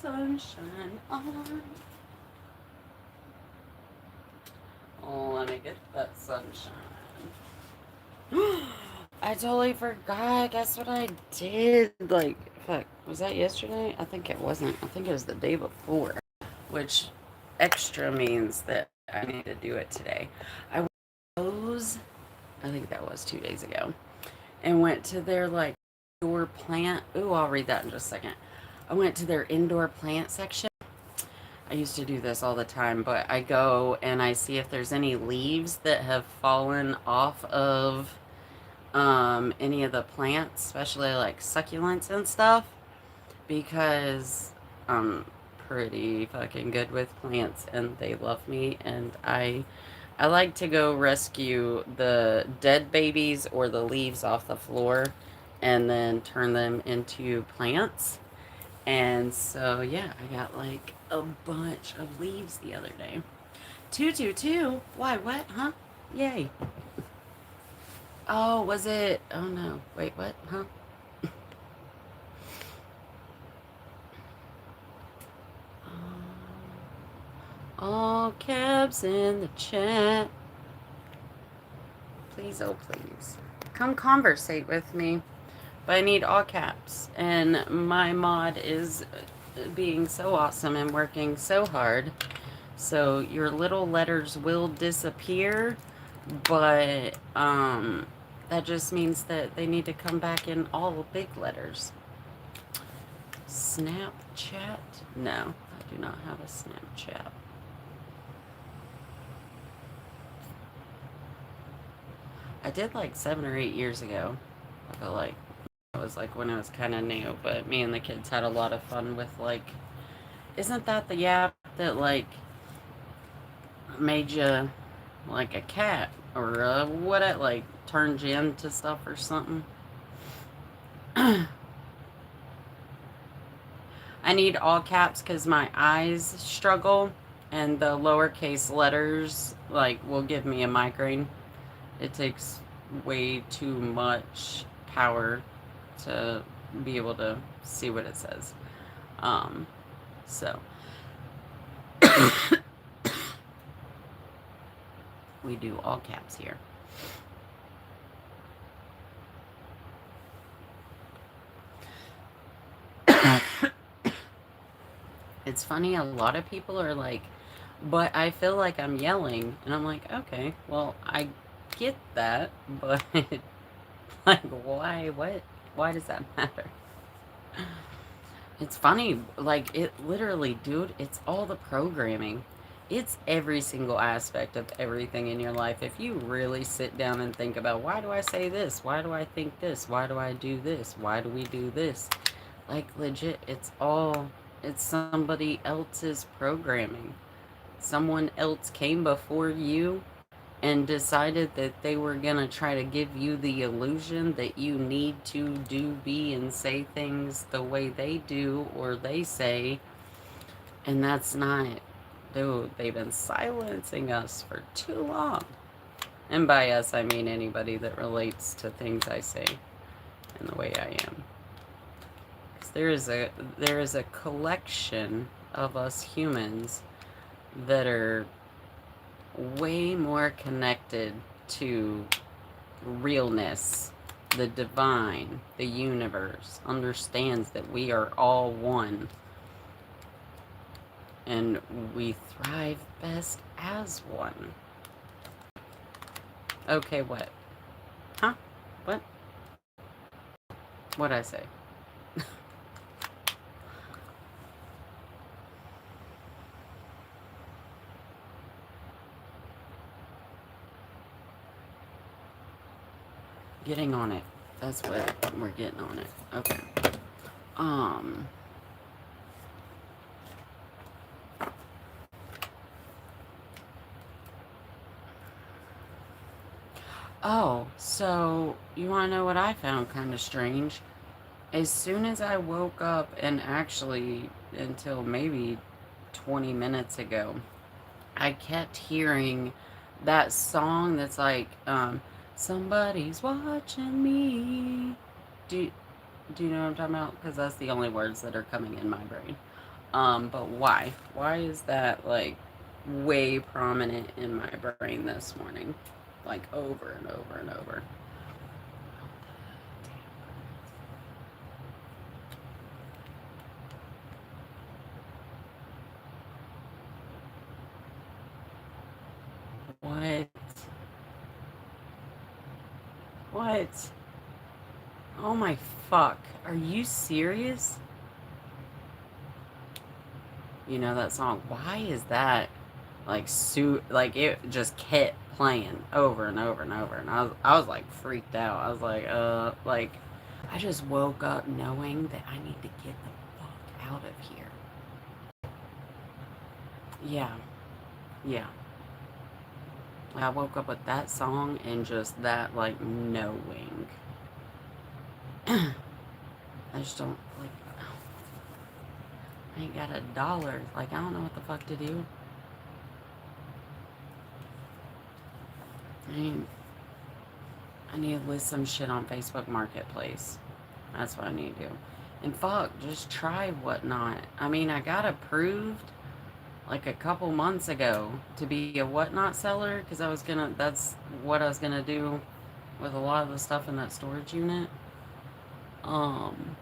sunshine on. Oh, let me get that sunshine. I totally forgot. Guess what I did? Like, fuck, was that yesterday? I think it wasn't. I think it was the day before, which extra means that I need to do it today. I was, I think that was 2 days ago, and went to their like indoor plant. Ooh, I'll read that in just a second. I went to their indoor plant section. I used to do this all the time, but I go and I see if there's any leaves that have fallen off of any of the plants, especially like succulents and stuff, because I'm pretty fucking good with plants and they love me, and I like to go rescue the dead babies or the leaves off the floor and then turn them into plants. And so yeah, I got like a bunch of leaves the other day. 222. Why, what? Huh? Yay. Oh, was it? Oh no. Wait, what? Huh? All caps in the chat. Please, oh please. Come conversate with me. But I need all caps. And my mod is being so awesome and working so hard. So your little letters will disappear. But that just means that they need to come back in all big letters. Snapchat? No, I do not have a Snapchat. I did like 7 or 8 years ago. I feel like it was like when it was kind of new, but me and the kids had a lot of fun with like, isn't that the app that like made you like a cat or what it like turned you into stuff or something? I need all caps because my eyes struggle and the lowercase letters like will give me a migraine. It takes way too much power to be able to see what it says. So we do all caps here. It's funny, a lot of people are like, but I feel like I'm yelling. And I'm like, okay, well, I get that, but like, why? What? Why does that matter? It's funny, like, it literally, dude, it's all the programming. It's every single aspect of everything in your life. If you really sit down and think about, why do I say this? Why do I think this? Why do I do this? Why do we do this? Like, legit, it's somebody else's programming. Someone else came before you and decided that they were going to try to give you the illusion that you need to do, be, and say things the way they do or they say. And that's not, dude, they've been silencing us for too long. And by us, I mean anybody that relates to things I say and the way I am. Because there is a collection of us humans that are way more connected to realness, the divine, the universe, understands that we are all one. And we thrive best as one. Okay, what? Huh? What? What'd I say? Getting on it. That's what we're getting on it. Okay. Oh, so you want to know what I found kind of strange? As soon as I woke up, and actually until maybe 20 minutes ago, I kept hearing that song that's like, somebody's watching me. Do you know what I'm talking about? Because that's the only words that are coming in my brain. But why? Why is that like way prominent in my brain this morning? Like over and over and over. What? What? Oh my fuck. Are you serious? You know that song? Why is that like like it just kept playing over and over and over, and I was like freaked out. I was like I just woke up knowing that I need to get the fuck out of here. Yeah. Yeah. I woke up with that song and just that like knowing. I just don't like I ain't got $1. Like I don't know what the fuck to do. I mean, I need to list some shit on Facebook Marketplace. That's what I need to do. And fuck, just try Whatnot. I mean, I got approved like a couple months ago to be a Whatnot seller because that's what I was gonna do with a lot of the stuff in that storage unit. Um,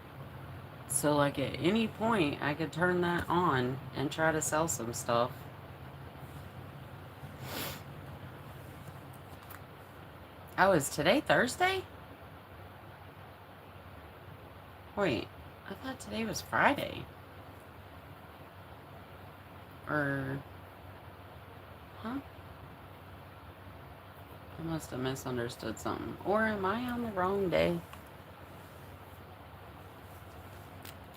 so like at any point I could turn that on and try to sell some stuff. Oh, is today Thursday? Wait, I thought today was Friday. Or, huh? I must have misunderstood something. Or am I on the wrong day?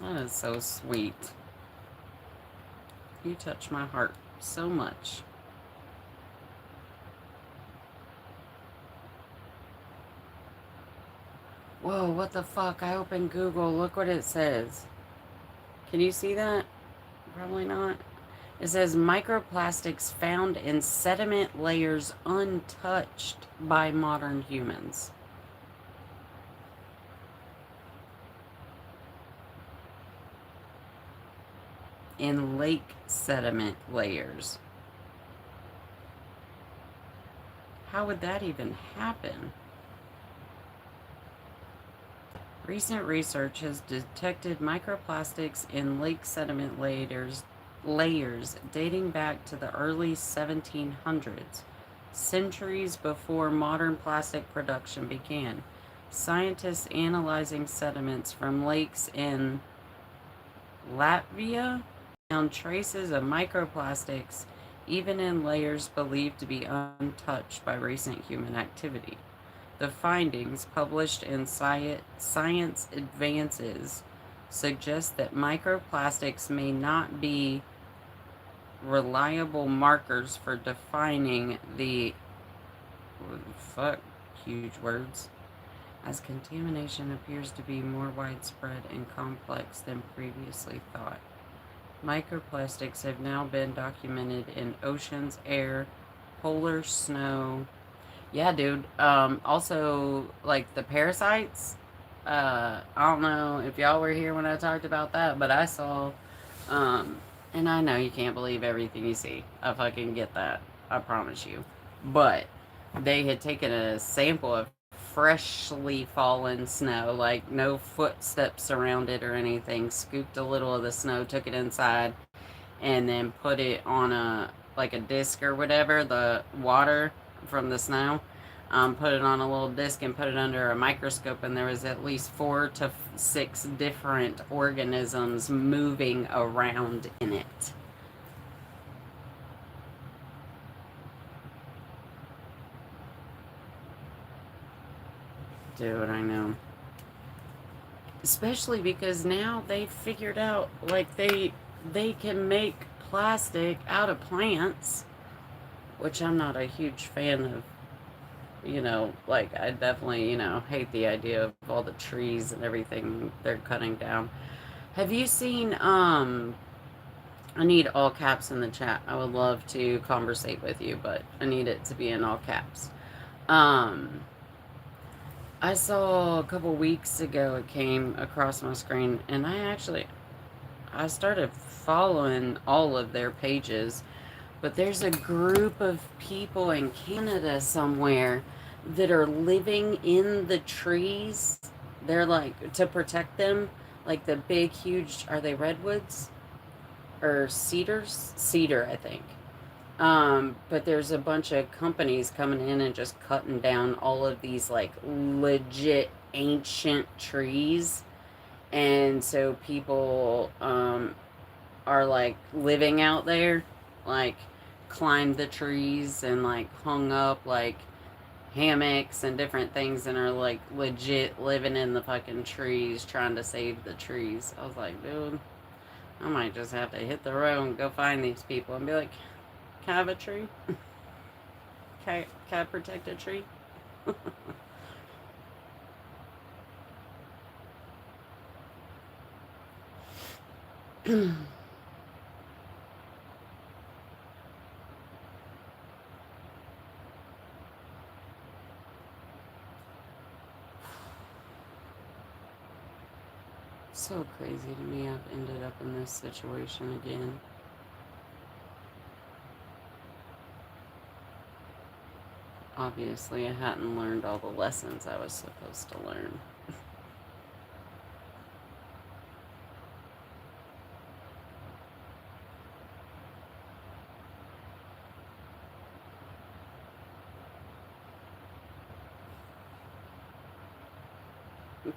That is so sweet. You touch my heart so much. Whoa, what the fuck? I opened Google. Look what it says. Can you see that? Probably not. It says microplastics found in sediment layers untouched by modern humans. In lake sediment layers. How would that even happen? Recent research has detected microplastics in lake sediment layers dating back to the early 1700s, centuries before modern plastic production began. Scientists analyzing sediments from lakes in Latvia found traces of microplastics even in layers believed to be untouched by recent human activity. The findings, published in Science Advances, suggest that microplastics may not be reliable markers for defining the fuck huge words, as contamination appears to be more widespread and complex than previously thought. Microplastics have now been documented in oceans, air, polar snow. Yeah, dude. Also, like the parasites. I don't know if y'all were here when I talked about that, but I saw. Um, and I know you can't believe everything you see. I fucking get that. I promise you. But they had taken a sample of freshly fallen snow, like no footsteps around it or anything. Scooped a little of the snow, took it inside, and then put it on a like a disc or whatever, the water from the snow. Put it on a little disc and put it under a microscope, and there was at least 4 to 6 different organisms moving around in it. Dude, I know. Especially because now they figured out like they can make plastic out of plants, which I'm not a huge fan of. Like I definitely, hate the idea of all the trees and everything they're cutting down. Have you seen I need all caps in the chat. I would love to conversate with you, but I need it to be in all caps. Um I saw a couple weeks ago it came across my screen, and I I started following all of their pages, but there's a group of people in Canada somewhere that are living in the trees. They're like to protect them, like the big, huge. Are they redwoods or cedars? Cedar, I think. But there's a bunch of companies coming in and just cutting down all of these like legit ancient trees. And so people are like living out there, like climbed the trees and like hung up like hammocks and different things and are like legit living in the fucking trees trying to save the trees. I was like, dude, I might just have to hit the road and go find these people and be like, can I have a tree? Can I protect a tree? So crazy to me I've ended up in this situation again. Obviously, I hadn't learned all the lessons I was supposed to learn.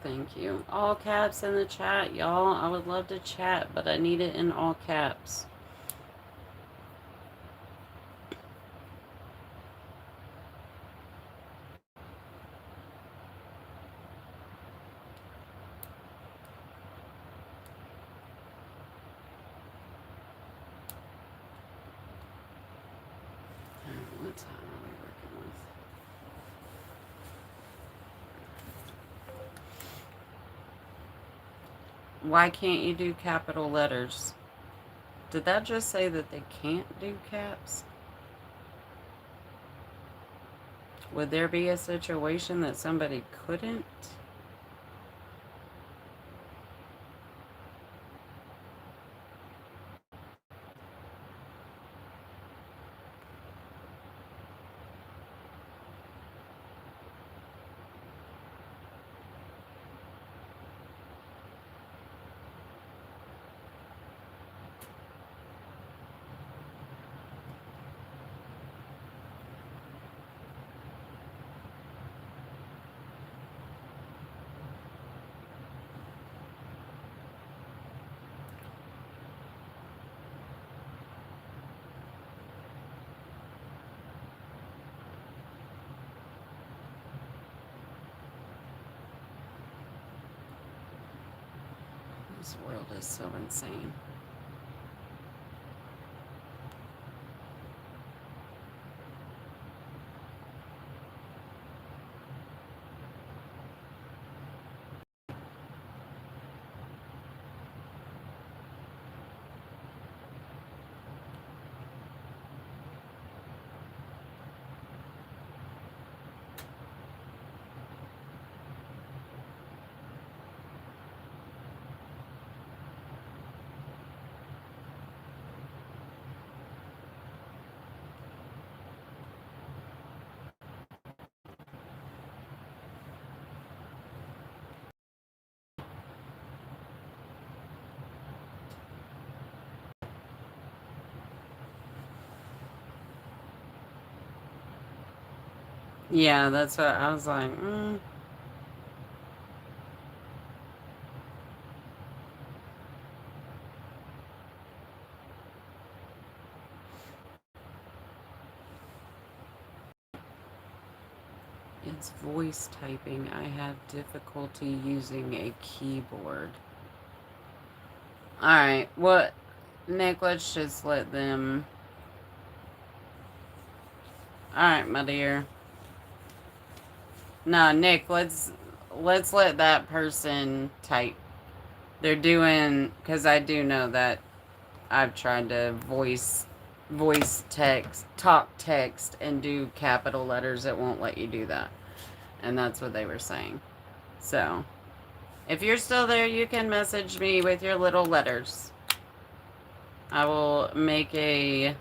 Thank you. All caps in the chat, y'all. I would love to chat, but I need it in all caps. What time are we working with? Why can't you do capital letters? Did that just say that they can't do caps? Would there be a situation that somebody couldn't? This world is so insane. Yeah, that's what I was like. It's voice typing. I have difficulty using a keyboard. Alright, what? Nick, let's just let them. Alright, my dear. No, Nick, let's let that person type. They're doing, because I do know that I've tried to voice text, talk text, and do capital letters. It won't let you do that. And that's what they were saying. So, if you're still there, you can message me with your little letters. I will make a,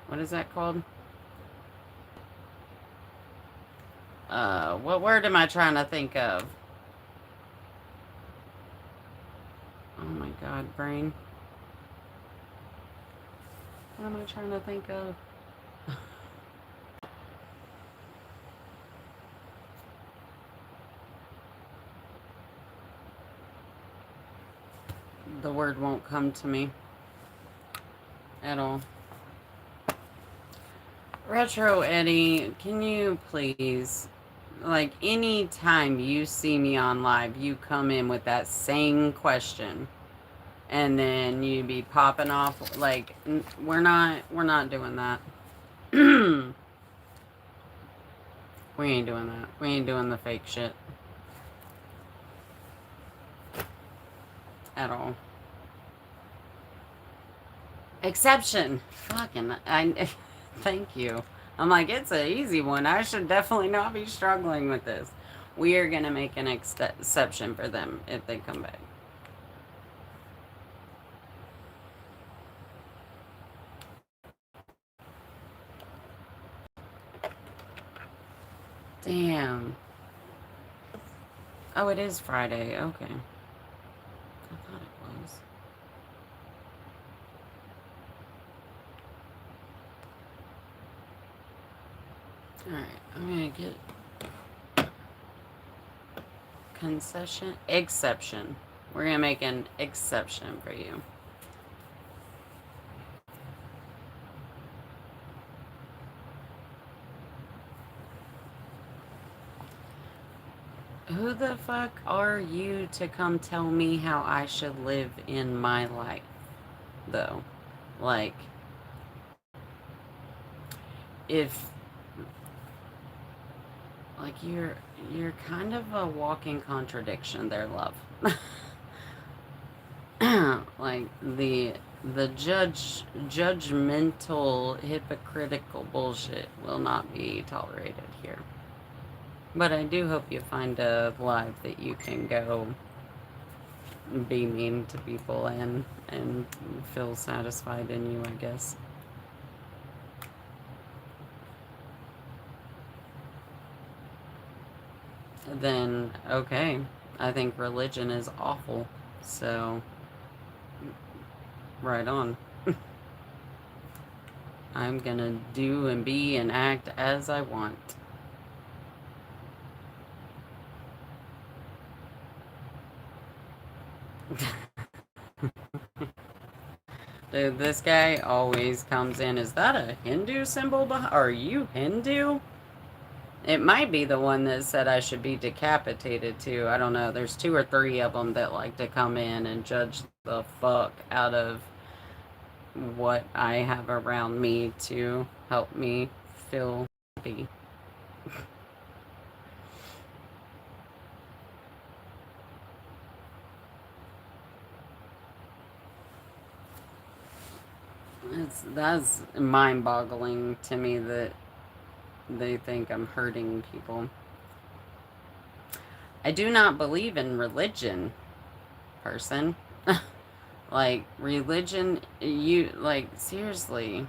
what is that called? What word am I trying to think of? Oh my god, brain. What am I trying to think of? The word won't come to me at all. Retro Eddie, can you please, like, any time you see me on live, you come in with that same question, and then you be popping off like we're not doing that. We ain't doing that. We ain't doing the fake shit at all. Exception. Fucking I. Thank you. I'm like, it's an easy one. I should definitely not be struggling with this. We are gonna make an exception for them if they come back. Damn. Oh, it is Friday. Okay. I thought it was. Alright, I'm gonna get concession. Exception. We're gonna make an exception for you. Who the fuck are you to come tell me how I should live in my life, though? Like, if, like, you're kind of a walking contradiction there, love. Like, the judgmental, hypocritical bullshit will not be tolerated here. But I do hope you find a live that you can go be mean to people and feel satisfied in you, I guess. Then okay, I think religion is awful. So right on. I'm gonna do and be and act as I want. Dude, this guy always comes in. Is that a Hindu symbol? Are you Hindu? It might be the one that said I should be decapitated too. I don't know. There's 2 or 3 of them that like to come in and judge the fuck out of what I have around me to help me feel happy. That's mind-boggling to me that they think I'm hurting people. I do not believe in religion, person. Like, religion, you, like, seriously.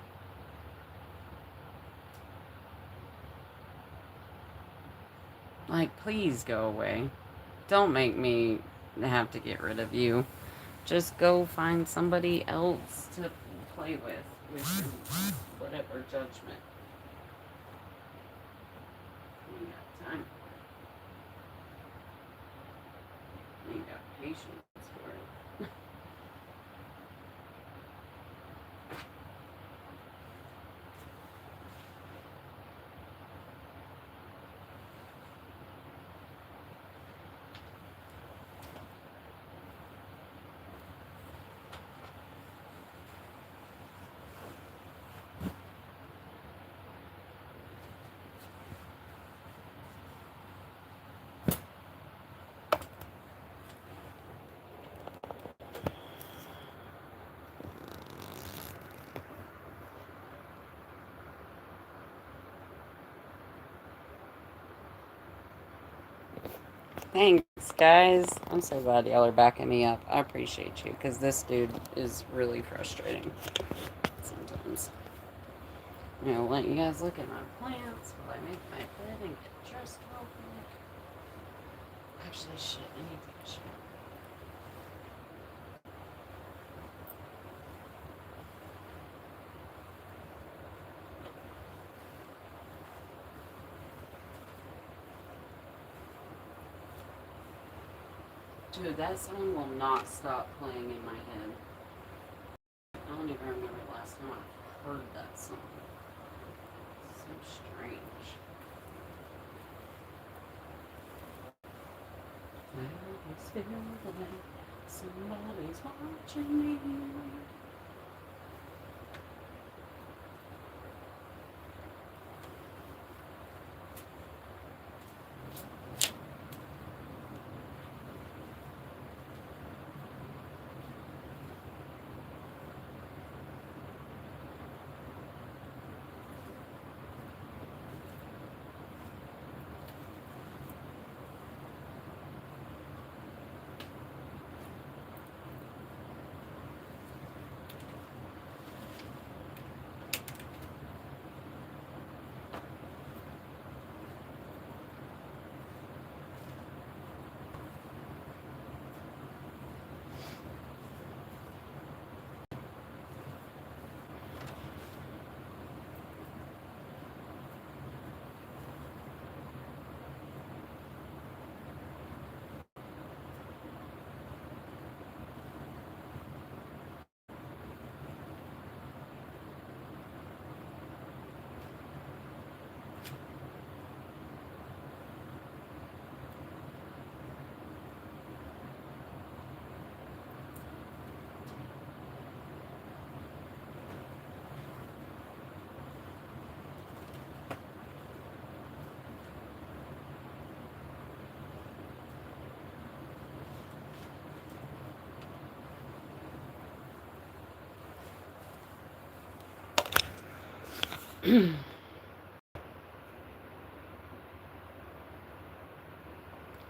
Like, please go away. Don't make me have to get rid of you. Just go find somebody else to play with your whatever judgment. You got time for it. You got patience for it. Thanks, guys. I'm so glad y'all are backing me up. I appreciate you because this dude is really frustrating sometimes. I'll let you guys look at my plants while I make my bed and get dressed real quick. Actually, shit, I need to take a shower. Dude, that song will not stop playing in my head. I don't even remember the last time I heard that song. It's so strange. I always feel like somebody's watching me.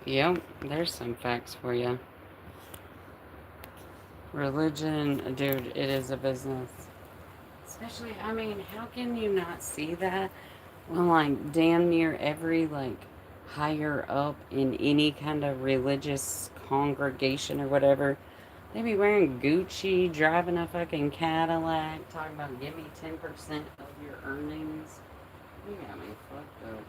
Yep, there's some facts for you. Religion, dude, it is a business. Especially, I mean, how can you not see that? Well, like, damn near every, like, higher up in any kind of religious congregation or whatever, they be wearing Gucci, driving a fucking Cadillac, talking about give me 10% of your earnings. You got me fucked up.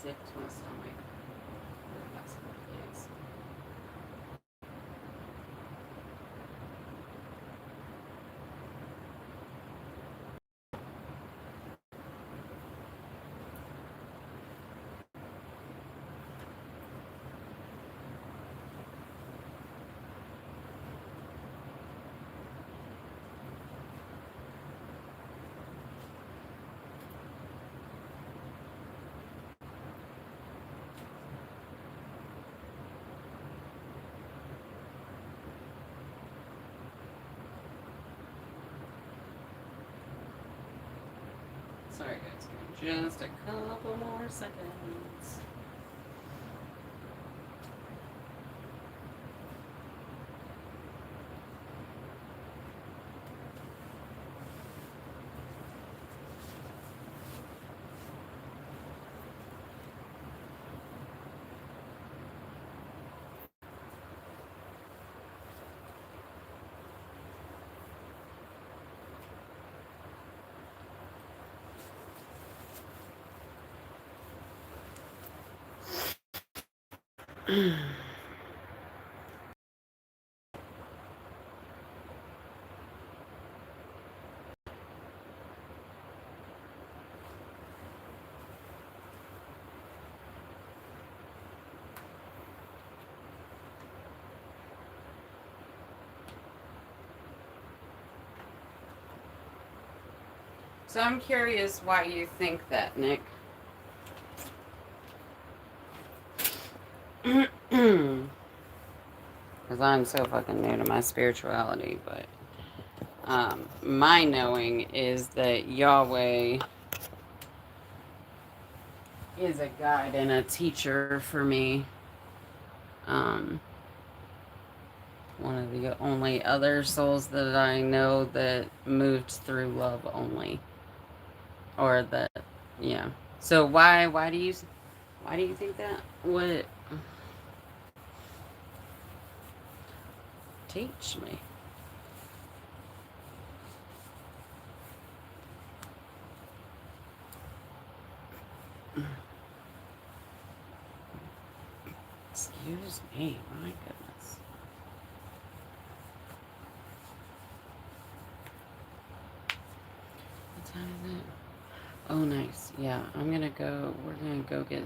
sick to my stomach for the past couple of days. Sorry guys, give me just a couple more seconds. So I'm curious why you think that, Nick. Because I'm so fucking new to my spirituality, but my knowing is that Yahweh is a guide and a teacher for me. One of the only other souls that I know that moved through love only, or that, yeah. So why do you think that? What? Teach me. Excuse me, my goodness. What time is it? Oh, nice. Yeah, we're gonna go get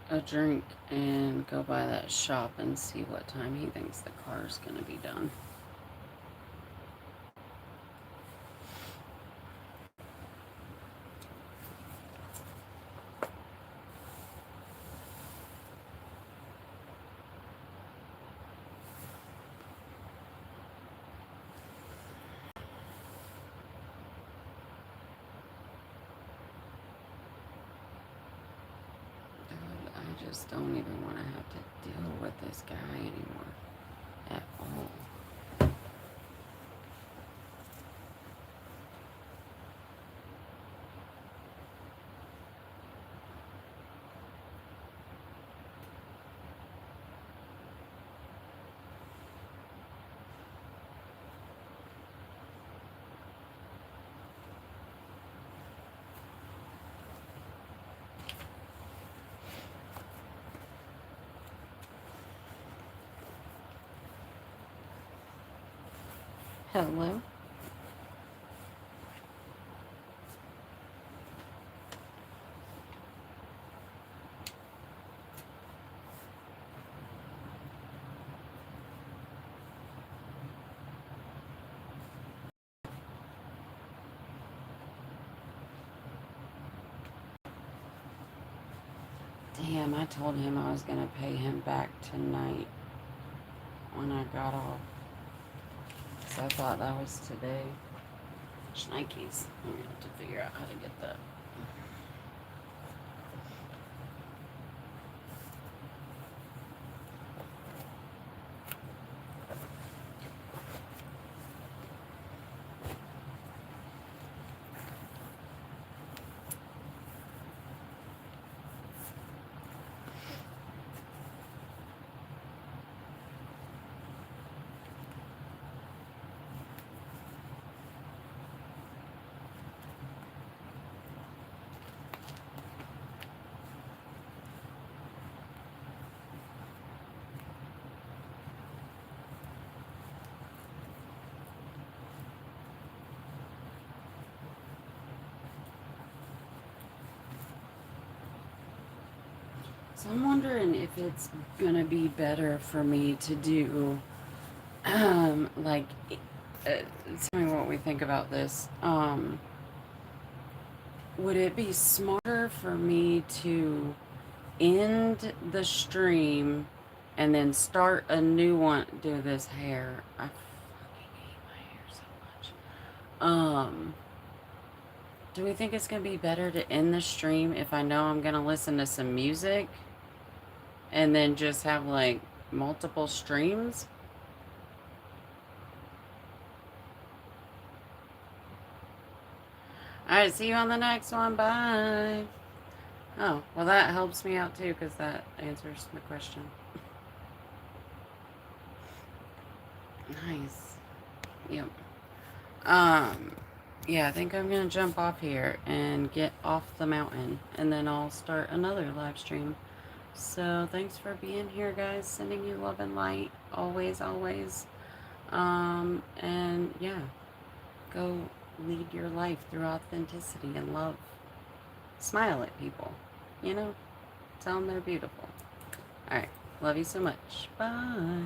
a drink and go by that shop and see what time he thinks the car's gonna be done. I just don't even want to have to deal with this guy anymore at all. Hello? Damn, I told him I was gonna pay him back tonight when I got off. So I thought that was today. Shnikes. I'm gonna have to figure out how to get that. So I'm wondering if it's gonna be better for me to do, like, tell me what we think about this. Would it be smarter for me to end the stream and then start a new one? Do this hair. I fucking hate my hair so much. Do we think it's gonna be better to end the stream if I know I'm gonna listen to some music and then just have like multiple streams? Alright, see you on the next one. Bye. Oh, well, that helps me out too because that answers the question. Nice. Yep. Yeah, I think I'm gonna jump off here and get off the mountain, and then I'll start another live stream. So thanks for being here, guys. Sending you love and light, always, always. And yeah, go lead your life through authenticity and love. Smile at people, you know, tell them they're beautiful. All right, love you so much. Bye.